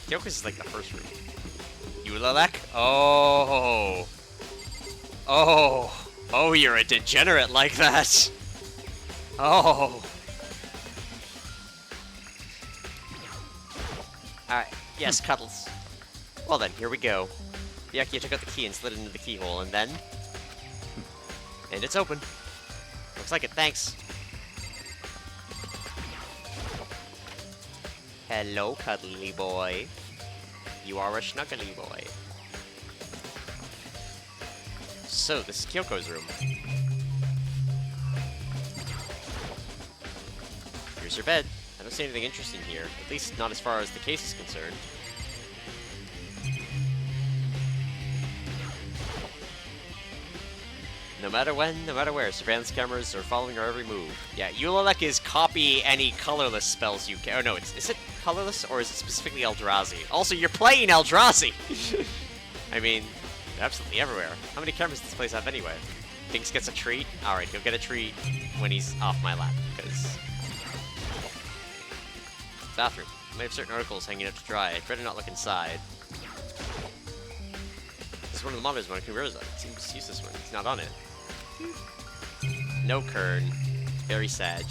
Kyoko's is like the first room. Yulalek? Oh. Oh. Oh, you're a degenerate like that. Oh. Alright, yes, Cuddles. Well then, here we go. Byakuya took out the key and slid it into the keyhole, and then... And it's open. Looks like it, thanks. Hello, cuddly boy. You are a snuggly boy. So, this is Kyoko's room. Here's her bed. I don't see anything interesting here, at least not as far as the case is concerned. No matter when, no matter where, surveillance cameras are following our every move. Yeah, Yulalek is copy any colorless spells you can. Oh no, is it colorless or is it specifically Eldrazi? Also, you're playing Eldrazi! I mean, absolutely everywhere. How many cameras does this place have anyway? Binks gets a treat? Alright, he'll get a treat when he's off my lap, because... Bathroom. I might have certain articles hanging up to dry. I'd better not look inside. This is one of the monitors Monica Rosa. It seems useless when he's not on it. No Kern. Very sad.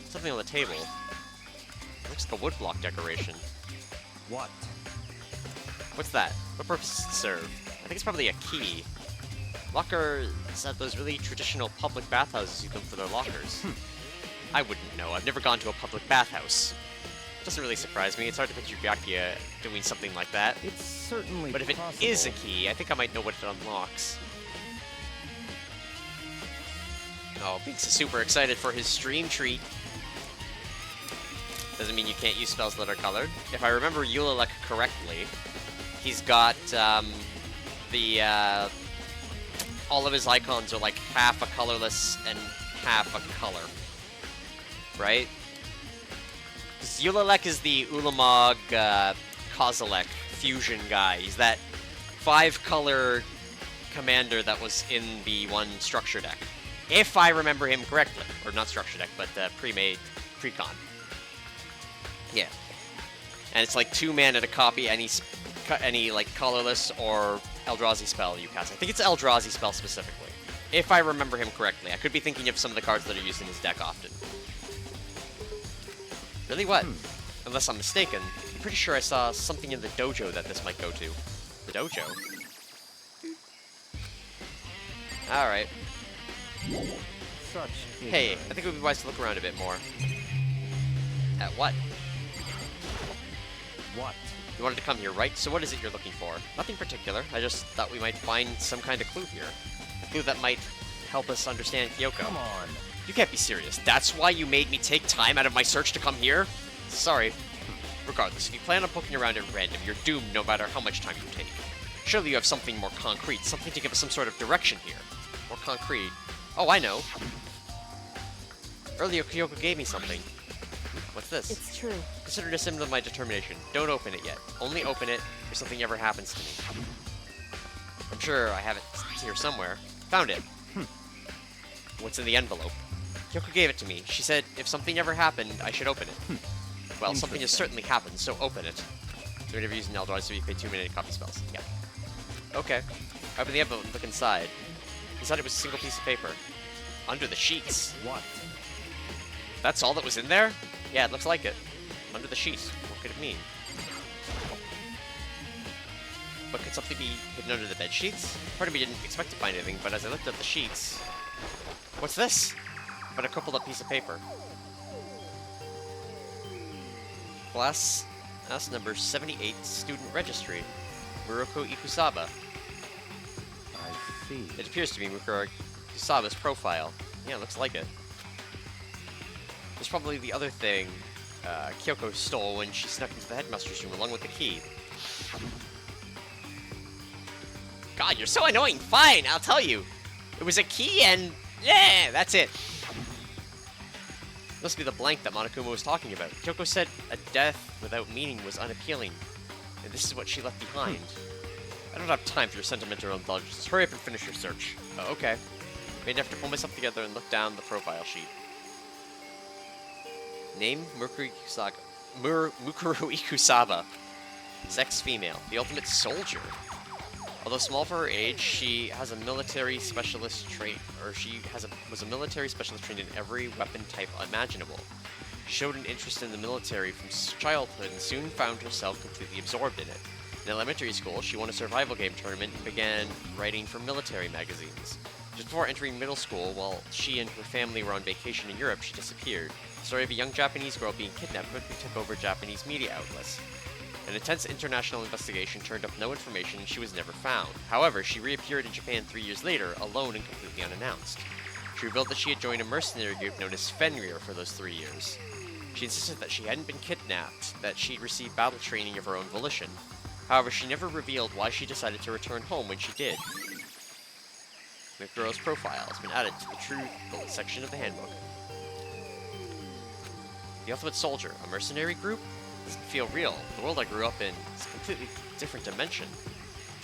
Something on the table. It looks like a woodblock decoration. What? What's that? What purpose does it serve? I think it's probably a key. Lockers have those really traditional public bathhouses use them for their lockers. I wouldn't know. I've never gone to a public bathhouse. Doesn't really surprise me. It's hard to picture Byakuya doing something like that. It's certainly But if it possible. is a key, I think I might know what it unlocks. Oh, Binks is super excited for his stream treat. Doesn't mean you can't use spells that are colored. If I remember Yulalek correctly, he's got, all of his icons are like half a colorless and half a color. Right? Because Yulalek is the Ulamog, Kozilek fusion guy. He's that 5-color commander that was in the one structure deck. If I remember him correctly. Or not structure deck, but pre-made, pre-con. Yeah. And it's like 2 mana to copy any like colorless or Eldrazi spell you cast. I think it's Eldrazi spell specifically. If I remember him correctly. I could be thinking of some of the cards that are used in his deck often. Really, what? Unless I'm mistaken, I'm pretty sure I saw something in the dojo that this might go to. The dojo? Alright. Such Hey, ignorance. I think it would be wise to look around a bit more. At what? What? You wanted to come here, right? So what is it you're looking for? Nothing particular. I just thought we might find some kind of clue here. A clue that might help us understand Kyoko. Come on. You can't be serious. That's why you made me take time out of my search to come here? Sorry. Regardless, if you plan on poking around at random, you're doomed no matter how much time you take. Surely you have something more concrete, something to give us some sort of direction here. More concrete. Oh, I know. Earlier, Kyoko gave me something. What's this? It's true. Consider it a symbol of my determination. Don't open it yet. Only open it if something ever happens to me. I'm sure I have it here somewhere. Found it. What's in the envelope? Kyoko gave it to me. She said if something ever happened, I should open it. Well, something has certainly happened, so open it. So whenever using Eldrazi, so you pay 2 mana to copy spells. Yeah. Okay. Open the envelope and look inside. Inside it was a single piece of paper. Under the sheets. What? That's all that was in there? Yeah, it looks like it. Under the sheets. What could it mean? But could something be hidden under the bed sheets? Part of me didn't expect to find anything, but as I looked at the sheets... What's this? But a crumpled up piece of paper. Class number 78 student registry. Muroko Ikusaba. I see. It appears to be Muroko Ikusaba's profile. Yeah, looks like it. There's probably the other thing Kyoko stole when she snuck into the headmaster's room along with the key. God, you're so annoying. Fine, I'll tell you. It was a key and... yeah, that's it. Must be the blank that Monokuma was talking about. Kyoko said a death without meaning was unappealing, and this is what she left behind. I don't have time for your sentimental indulgence. Hurry up and finish your search. Oh, okay. Made an effort to pull myself together and look down the profile sheet. Name, Mukuru Ikusaba. Sex, female. The ultimate soldier. Although small for her age, she has a military specialist trait, was a military specialist trained in every weapon type imaginable. She showed an interest in the military from childhood and soon found herself completely absorbed in it. In elementary school, she won a survival game tournament and began writing for military magazines. Just before entering middle school, while she and her family were on vacation in Europe, she disappeared. The story of a young Japanese girl being kidnapped quickly took over Japanese media outlets. An intense international investigation turned up no information and she was never found. However, she reappeared in Japan 3 years later, alone and completely unannounced. She revealed that she had joined a mercenary group known as Fenrir for those 3 years. She insisted that she hadn't been kidnapped, that she'd received battle training of her own volition. However, she never revealed why she decided to return home when she did. The girl's profile has been added to the True Bullet section of the handbook. The Ultimate Soldier, a mercenary group? Doesn't feel real. The world I grew up in is a completely different dimension.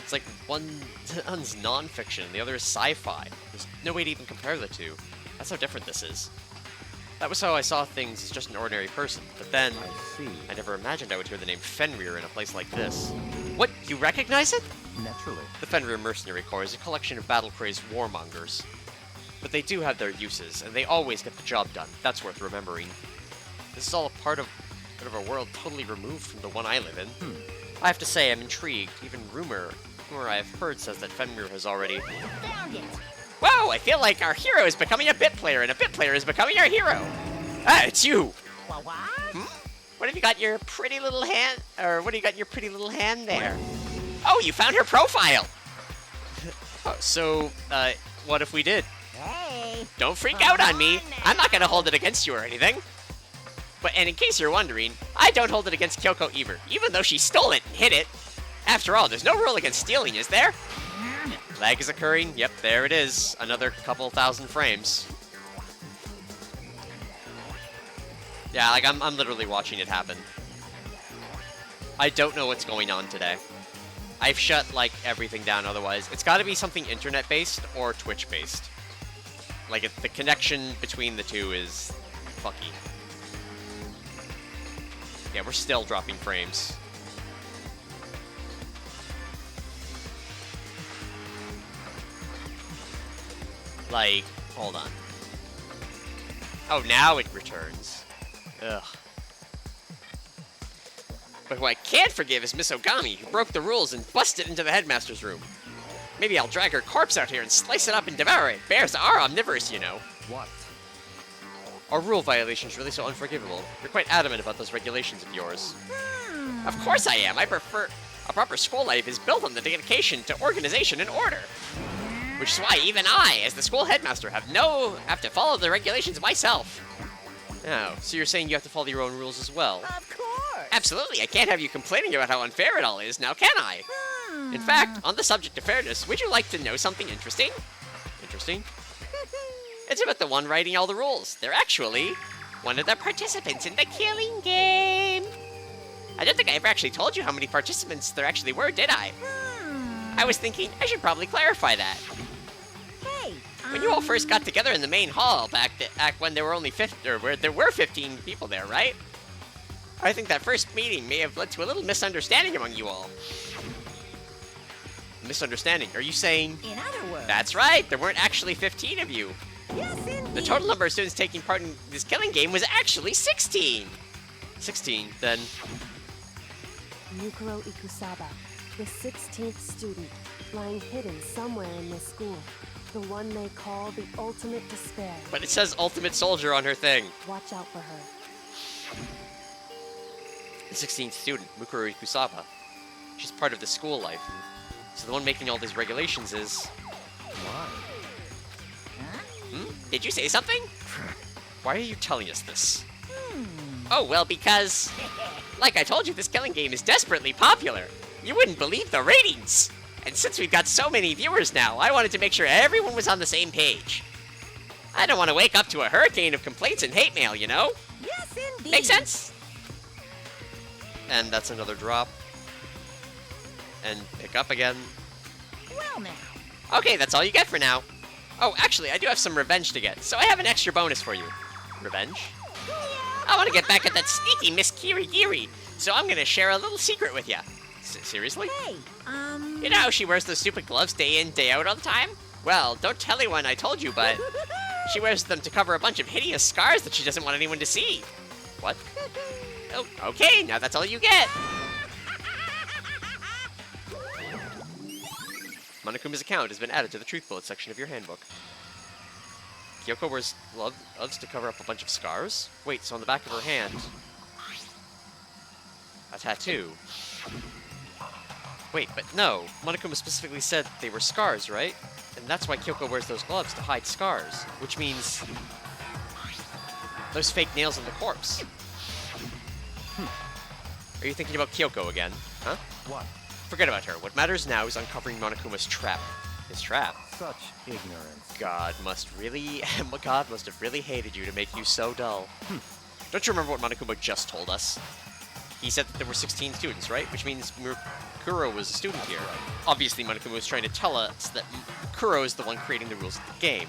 It's like one's non-fiction and the other is sci-fi. There's no way to even compare the two. That's how different this is. That was how I saw things as just an ordinary person, but then I see. I never imagined I would hear the name Fenrir in a place like this. What? You recognize it? Naturally. The Fenrir Mercenary Corps is a collection of battle-crazed warmongers. But they do have their uses, and they always get the job done. That's worth remembering. This is all a part of a world totally removed from the one I live in. I have to say, I'm intrigued. Even rumor I've heard says that Fenrir has already... Found it. Whoa, I feel like our hero is becoming a bit player, and a bit player is becoming our hero. Ah, it's you. What? What have you got in your pretty little hand, or what do you got in your pretty little hand there? Oh, you found her profile. Oh, so, what if we did? Hey. Don't freak out on me. Come on I'm not gonna now. hold it against you or anything. But, and in case you're wondering, I don't hold it against Kyoko either, even though she stole it and hid it. After all, there's no rule against stealing, is there? Lag is occurring. Yep, there it is. Another couple thousand frames. Yeah, like, I'm literally watching it happen. I don't know what's going on today. I've shut, like, everything down otherwise. It's gotta be something internet-based or Twitch-based. Like, the connection between the two is fucky. Yeah, we're still dropping frames. Like, hold on. Oh, now it returns. Ugh. But who I can't forgive is Miss Ogami, who broke the rules and busted into the headmaster's room. Maybe I'll drag her corpse out here and slice it up and devour it. Bears are omnivorous, you know. What? Our rule violation's really so unforgivable. You're quite adamant about those regulations of yours. Of course I am. I prefer... A proper school life is built on the dedication to organization and order. Which is why even I, as the school headmaster, have to follow the regulations myself. Oh, so you're saying you have to follow your own rules as well? Of course. Absolutely, I can't have you complaining about how unfair it all is, now can I? In fact, on the subject of fairness, would you like to know something interesting? Interesting? It's about the one writing all the rules. They're actually one of the participants in the killing game. I don't think I ever actually told you how many participants there actually were, did I? I was thinking I should probably clarify that. Hey. When you all first got together in the main hall back when there were only 15 people there, right? I think that first meeting may have led to a little misunderstanding among you all. Misunderstanding? Are you saying? In other words. That's right. There weren't actually 15 of you. Yes, indeed. The total number of students taking part in this killing game was actually 16. 16, then. Mukuro Ikusaba, the 16th student, lying hidden somewhere in this school. The one they call the ultimate despair. But it says Ultimate Soldier on her thing. Watch out for her. The 16th student, Mukuro Ikusaba. She's part of the school life. So the one making all these regulations is... Why? Did you say something? Why are you telling us this? Oh, well, because... Like I told you, this killing game is desperately popular. You wouldn't believe the ratings. And since we've got so many viewers now, I wanted to make sure everyone was on the same page. I don't want to wake up to a hurricane of complaints and hate mail, you know? Yes, indeed. Make sense? And that's another drop. And pick up again. Well, now. Okay, that's all you get for now. Oh, actually, I do have some revenge to get, so I have an extra bonus for you. Revenge? I want to get back at that sneaky Miss Kirigiri, so I'm gonna share a little secret with you. Seriously? Hey, You know how she wears those stupid gloves day in, day out all the time? Well, don't tell anyone I told you, but she wears them to cover a bunch of hideous scars that she doesn't want anyone to see. What? Oh, okay, now that's all you get. Monokuma's account has been added to the Truth Bullet section of your handbook. Kyoko wears gloves to cover up a bunch of scars? Wait, so on the back of her hand... a tattoo. Wait, but no. Monokuma specifically said they were scars, right? And that's why Kyoko wears those gloves to hide scars. Which means... those fake nails on the corpse. Are you thinking about Kyoko again? Huh? What? Forget about her. What matters now is uncovering Monokuma's trap. His trap? Such ignorance. God must have really hated you to make you so dull. Don't you remember what Monokuma just told us? He said that there were 16 students, right? Which means Mukuro was a student here. Obviously, Monokuma was trying to tell us that Mukuro is the one creating the rules of the game.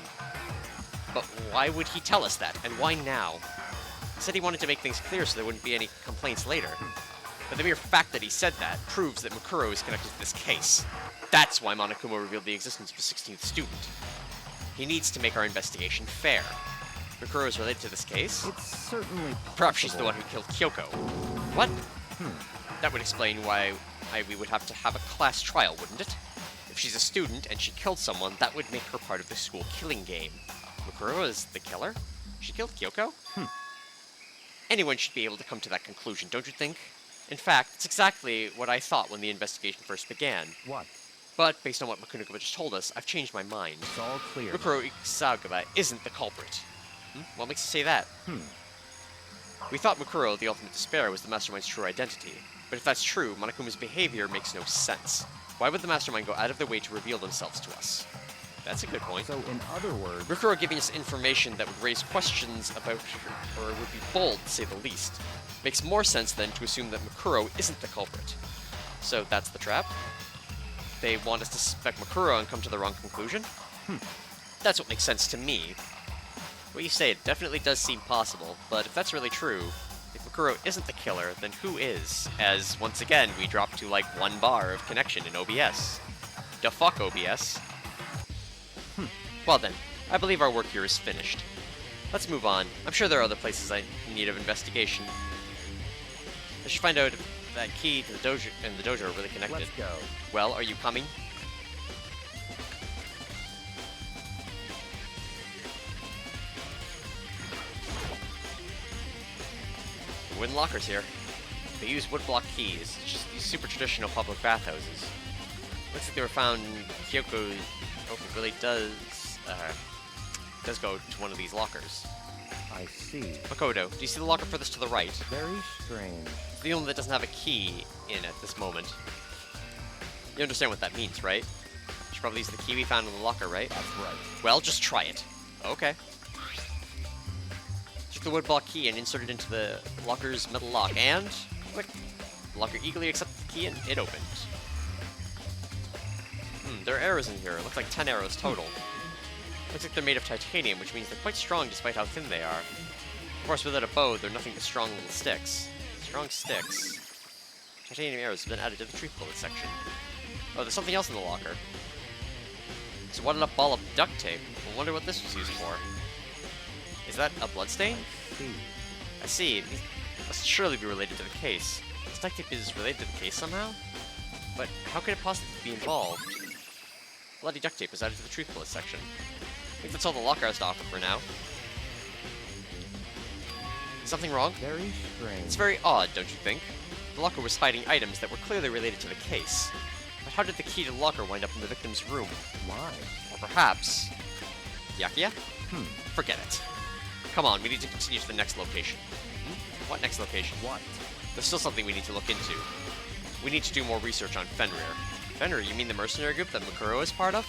But why would he tell us that? And why now? He said he wanted to make things clear so there wouldn't be any complaints later. But the mere fact that he said that proves that Mukuro is connected to this case. That's why Monokuma revealed the existence of a 16th student. He needs to make our investigation fair. Mukuro is related to this case? It's certainly possible. Perhaps she's the one who killed Kyoko. What? That would explain why we would have to have a class trial, wouldn't it? If she's a student and she killed someone, that would make her part of the school killing game. Mukuro is the killer? She killed Kyoko? Anyone should be able to come to that conclusion, don't you think? In fact, it's exactly what I thought when the investigation first began. What? But, based on what Makunakuma just told us, I've changed my mind. It's all clear. Mukuro Isagawa isn't the culprit. What makes you say that? We thought Mukuro, the ultimate despair, was the mastermind's true identity. But if that's true, Monokuma's behavior makes no sense. Why would the mastermind go out of their way to reveal themselves to us? That's a good point. So, in other words... Mukuro giving us information that would raise questions about her, or would be bold, to say the least. Makes more sense, then, to assume that Mukuro isn't the culprit. So that's the trap? They want us to suspect Mukuro and come to the wrong conclusion? That's what makes sense to me. What you say, it definitely does seem possible, but if that's really true, if Mukuro isn't the killer, then who is? As, once again, we drop to like 1 bar of connection in OBS. Da fuck OBS. Well then, I believe our work here is finished. Let's move on. I'm sure there are other places in need of investigation. I should find out if that key to the dojo and the dojo are really connected. Let's go. Well, are you coming? Wooden lockers here. They use woodblock keys. It's just these super traditional public bathhouses. Looks like they were found in Kyoko. Oh, it really does go to one of these lockers. I see. Makoto, do you see the locker furthest to the right? Very strange. It's the only that doesn't have a key in at this moment. You understand what that means, right? You should probably use the key we found in the locker, right? That's right. Well, just try it. Okay. Take the woodblock key and insert it into the locker's metal lock, and click. The locker eagerly accepts the key and it opens. There are arrows in here. It looks like 10 arrows total. Looks like they're made of titanium, which means they're quite strong despite how thin they are. Of course, without a bow, they're nothing but strong little sticks. Strong sticks. Titanium arrows have been added to the truth bullet section. Oh, there's something else in the locker. It's a wadded up ball of duct tape. I wonder what this was used for. Is that a bloodstain? I see. It must surely be related to the case. This duct tape is related to the case somehow? But how could it possibly be involved? Bloody duct tape is added to the truth bullet section. I think that's all the locker has to offer for now. Something wrong? Very strange. It's very odd, don't you think? The locker was hiding items that were clearly related to the case. But how did the key to the locker wind up in the victim's room? Why? Or perhaps... Yakia? Forget it. Come on, we need to continue to the next location. What next location? What? There's still something we need to look into. We need to do more research on Fenrir. Fenrir, you mean the mercenary group that Makuro is part of?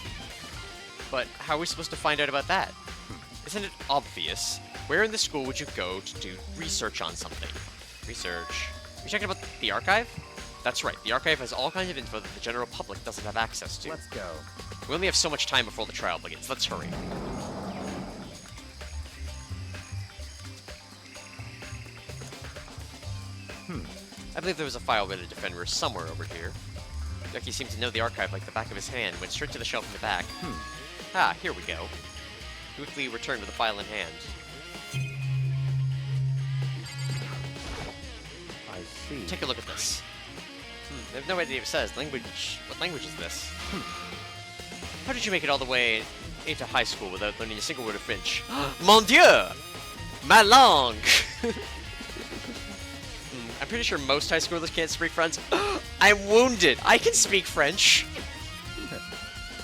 But how are we supposed to find out about that? Isn't it obvious? Where in the school would you go to do research on something? Research. Are you talking about the archive? That's right, the archive has all kinds of info that the general public doesn't have access to. Let's go. We only have so much time before the trial begins. Let's hurry. I believe there was a file related to Fenrir somewhere over here. Yucky seemed to know the archive like the back of his hand, went straight to the shelf in the back. Ah, here we go. He quickly returned with the file in hand. I see. Take a look at this. I have no idea what it says. Language... What language is this? How did you make it all the way into high school without learning a single word of French? Mon Dieu! Ma langue! I'm pretty sure most high schoolers can't speak French. I'm wounded! I can speak French!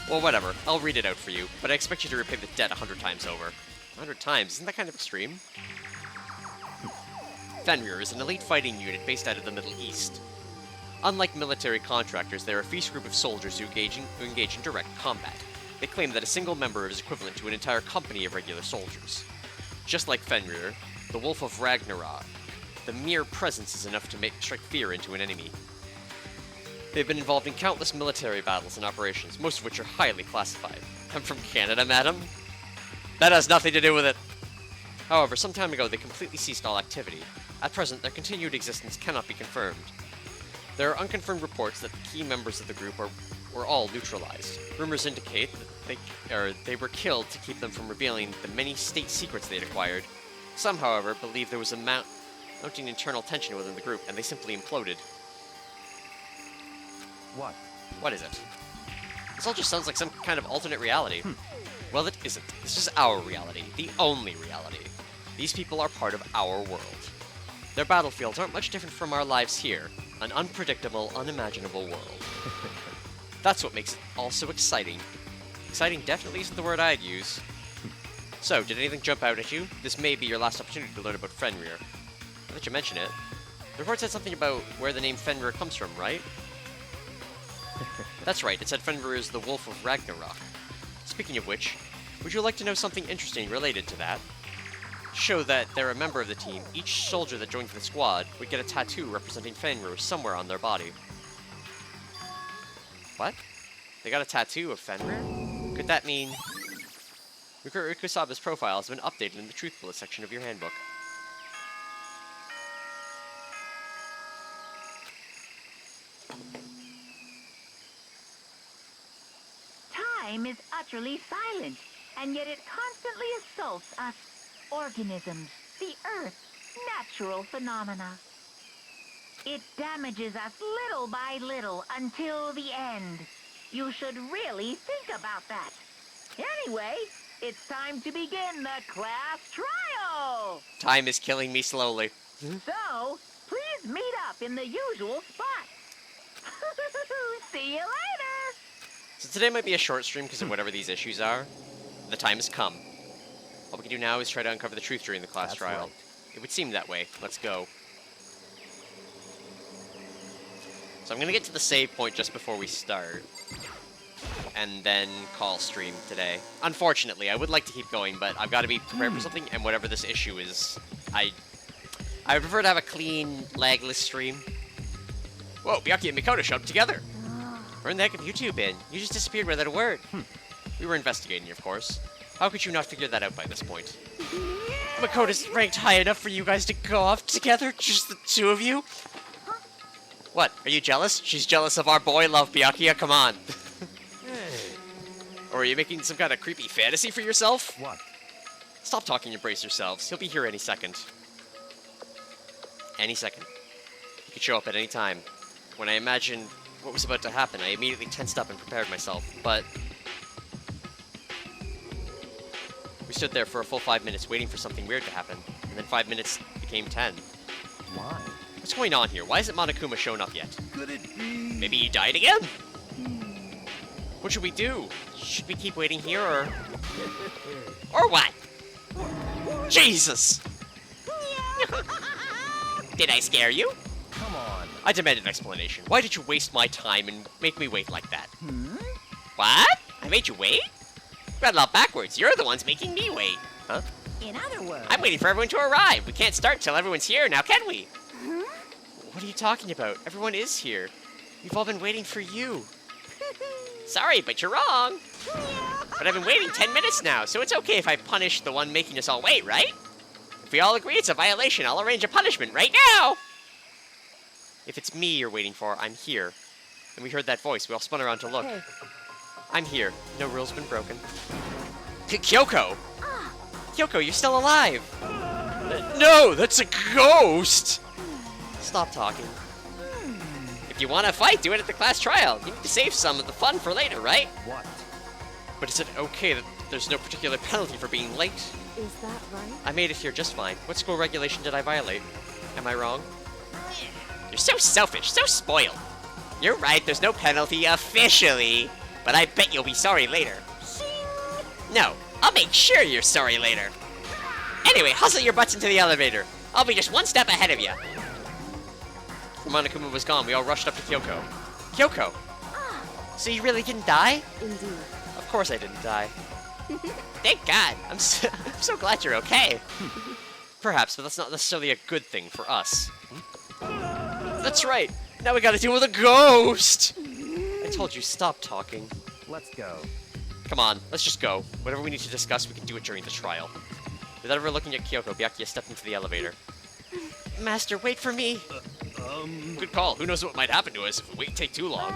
Well, whatever. I'll read it out for you, but I expect you to repay the debt 100 times over. 100 times? Isn't that kind of extreme? Fenrir is an elite fighting unit based out of the Middle East. Unlike military contractors, they are a fierce group of soldiers who engage in direct combat. They claim that a single member is equivalent to an entire company of regular soldiers. Just like Fenrir, the Wolf of Ragnarok, the mere presence is enough to strike fear into an enemy. They've been involved in countless military battles and operations, most of which are highly classified. I'm from Canada, madam. That has nothing to do with it. However, some time ago they completely ceased all activity. At present, their continued existence cannot be confirmed. There are unconfirmed reports that the key members of the group were all neutralized. Rumors indicate that they were killed to keep them from revealing the many state secrets they had acquired. Some, however, believe there was a mounting internal tension within the group, and they simply imploded. What? What is it? This all just sounds like some kind of alternate reality. Well, it isn't. This is our reality. The only reality. These people are part of our world. Their battlefields aren't much different from our lives here. An unpredictable, unimaginable world. That's what makes it all so exciting. Exciting definitely isn't the word I'd use. So, did anything jump out at you? This may be your last opportunity to learn about Fenrir. Now that you mention it, the report said something about where the name Fenrir comes from, right? That's right, it said Fenrir is the Wolf of Ragnarok. Speaking of which, would you like to know something interesting related to that? To show that they're a member of the team, each soldier that joins the squad would get a tattoo representing Fenrir somewhere on their body. What? They got a tattoo of Fenrir? Could that mean... Ukusaba's profile has been updated in the Truth Bullet section of your handbook. Time is utterly silent, and yet it constantly assaults us, organisms, the Earth, natural phenomena. It damages us little by little until the end. You should really think about that. Anyway, it's time to begin the class trial! Time is killing me slowly. So, please meet up in the usual spot. See you later! So today might be a short stream because of whatever these issues are. The time has come. All we can do now is try to uncover the truth during the class That's trial. right. It would seem that way. Let's go. So I'm going to get to the save point just before we start. And then call stream today. Unfortunately, I would like to keep going, but I've got to be prepared for something, and whatever this issue is, I prefer to have a clean, lagless stream. Whoa, Byakuya and Mikoto showed up together. Where in the heck have you two been? You just disappeared without a word. We were investigating, of course. How could you not figure that out by this point? Makoto's ranked high enough for you guys to go off together? Just the two of you? What, are you jealous? She's jealous of our boy love, Byakuya, come on. Or are you making some kind of creepy fantasy for yourself? What? Stop talking and brace yourselves. He'll be here any second. Any second. He could show up at any time. When I imagined what was about to happen, I immediately tensed up and prepared myself, but... We stood there for a full 5 minutes waiting for something weird to happen, and then 5 minutes became 10. Why? What's going on here? Why isn't Monokuma shown up yet? Could it be? Maybe he died again? What should we do? Should we keep waiting here, or... Or what? Jesus! Did I scare you? Come on. I demand an explanation. Why did you waste my time and make me wait like that? Hmm? What? I made you wait? Read it all backwards. You're the ones making me wait. Huh? In other words... I'm waiting for everyone to arrive. We can't start till everyone's here, now can we? Huh? What are you talking about? Everyone is here. We've all been waiting for you. Sorry, but you're wrong. But I've been waiting 10 minutes now, so it's okay if I punish the one making us all wait, right? If we all agree it's a violation, I'll arrange a punishment right now! If it's me you're waiting for, I'm here. And we heard that voice. We all spun around to look. Hey, I'm here. No rule's been broken. Kyoko! Kyoko, you're still alive! No, that's a ghost! Stop talking. If you want to fight, do it at the class trial. You need to save some of the fun for later, right? What? But is it okay that there's no particular penalty for being late? is that right? I made it here just fine. What school regulation did I violate? Am I wrong? You're so selfish, so spoiled. You're right, there's no penalty officially, but I bet you'll be sorry later. No, I'll make sure you're sorry later. Anyway, hustle your butts into the elevator. I'll be just one step ahead of you. When Monokuma was gone, we all rushed up to Kyoko. Kyoko! So you really didn't die? Indeed. Of course I didn't die. Thank God. I'm so glad you're okay. Perhaps, but that's not necessarily a good thing for us. That's right. Now we gotta deal with a ghost! I told you, stop talking. Let's go. Come on, let's just go. Whatever we need to discuss, we can do it during the trial. Without ever looking at Kyoko, Byakuya stepped into the elevator. Master, wait for me! Good call. Who knows what might happen to us if we take too long.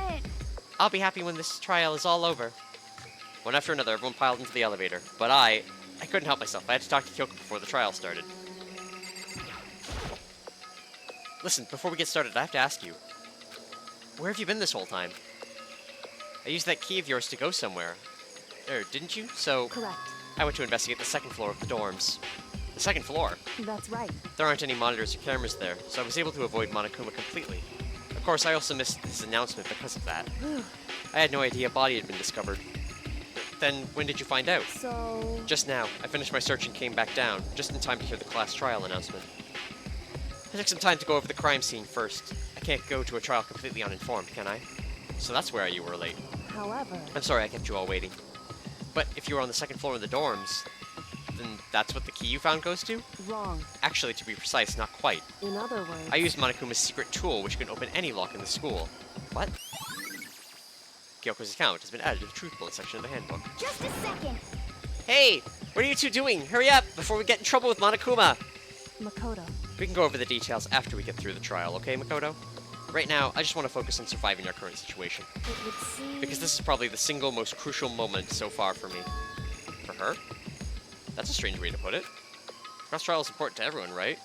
I'll be happy when this trial is all over. One after another, everyone piled into the elevator. But I couldn't help myself. I had to talk to Kyoko before the trial started. Listen, before we get started, I have to ask you. Where have you been this whole time? I used that key of yours to go somewhere. Didn't you? So, Correct. I went to investigate the second floor of the dorms. The second floor? That's right. There aren't any monitors or cameras there, so I was able to avoid Monokuma completely. Of course, I also missed his announcement because of that. I had no idea a body had been discovered. Then, when did you find out? So... Just now. I finished my search and came back down, just in time to hear the class trial announcement. I took some time to go over the crime scene first. I can't go to a trial completely uninformed, can I? So that's where you were late. However... I'm sorry I kept you all waiting. But if you were on the second floor of the dorms, then that's what the key you found goes to? Wrong. Actually, to be precise, not quite. In other words... I used Monokuma's secret tool, which can open any lock in the school. What? Kyoko's account has been added to the truth bullet section of the handbook. Just a second. Hey! What are you two doing? Hurry up, before we get in trouble with Monokuma! Makoto. We can go over the details after we get through the trial, okay, Makoto? Right now, I just want to focus on surviving our current situation. It would seem... Because this is probably the single most crucial moment so far for me. For her? That's a strange way to put it. Cross trial is important to everyone, right?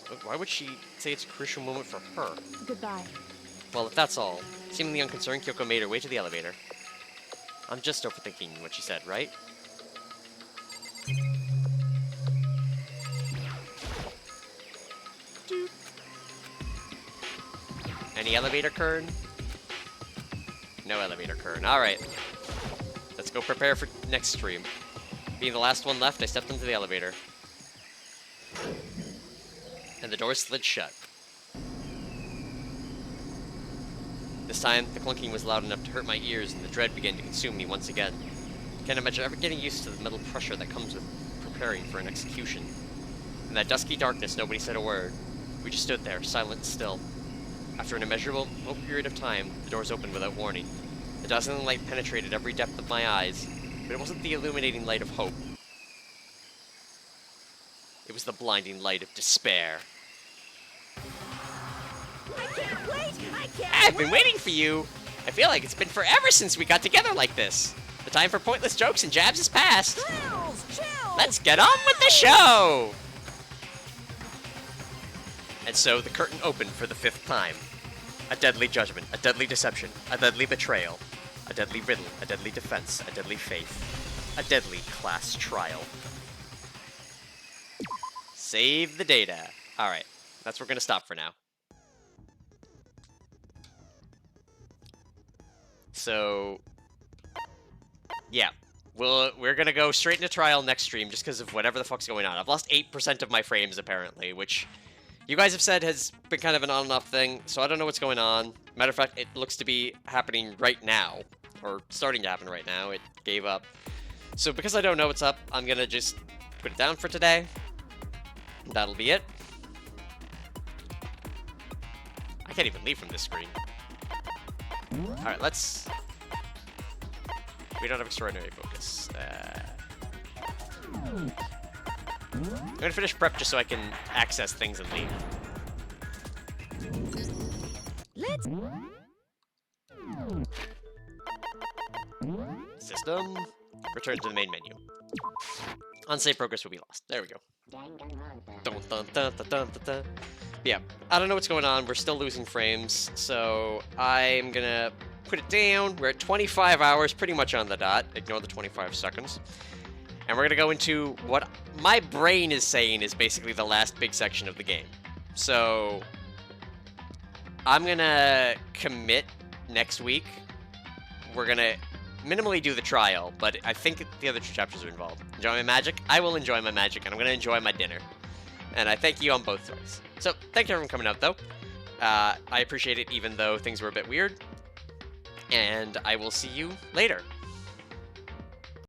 But why would she say it's a crucial moment for her? Goodbye. Well, if that's all, seemingly unconcerned, Kyoko made her way to the elevator. I'm just overthinking what she said, right? Any elevator kern? No elevator kern. Alright. Let's go prepare for next stream. Being the last one left, I stepped into the elevator. And the door slid shut. This time, the clunking was loud enough to hurt my ears, and the dread began to consume me once again. Can't imagine ever getting used to the mental pressure that comes with preparing for an execution. In that dusky darkness, nobody said a word. We just stood there, silent and still. After an immeasurable period of time, the doors opened without warning. The dazzling light penetrated every depth of my eyes, but it wasn't the illuminating light of hope. It was the blinding light of despair. I can't wait! I can't I've been waiting for you! I feel like it's been forever since we got together like this. The time for pointless jokes and jabs is past. Chills! Chills! Let's get on with the show! And so the curtain opened for the 5th time. A deadly judgment, a deadly deception, a deadly betrayal, a deadly riddle, a deadly defense, a deadly faith, a deadly class trial. Save the data. Alright, that's where we're gonna stop for now. So, yeah, we're gonna go straight into trial next stream just because of whatever the fuck's going on. I've lost 8% of my frames apparently, which you guys have said has been kind of an on and off thing, so I don't know what's going on. Matter of fact, it looks to be happening right now, or starting to happen right now. It gave up. So because I don't know what's up, I'm gonna just put it down for today. That'll be it. I can't even leave from this screen. Alright, let's... We don't have extraordinary focus. I'm gonna finish prep just so I can access things and leave. Let's. System. Return to the main menu. Unsaved progress will be lost. There we go. Dun, dun, dun, dun, dun, dun, dun. Yeah, I don't know what's going on. We're still losing frames, so I'm gonna put it down. We're at 25 hours, pretty much on the dot. Ignore the 25 seconds. And we're gonna go into what my brain is saying is basically the last big section of the game. So I'm gonna commit next week. We're gonna minimally do the trial, but I think the other two chapters are involved. Enjoy my magic? I will enjoy my magic, and I'm gonna enjoy my dinner. And I thank you on both ways. So, thank you everyone for coming out, though. I appreciate it, even though things were a bit weird. And I will see you later.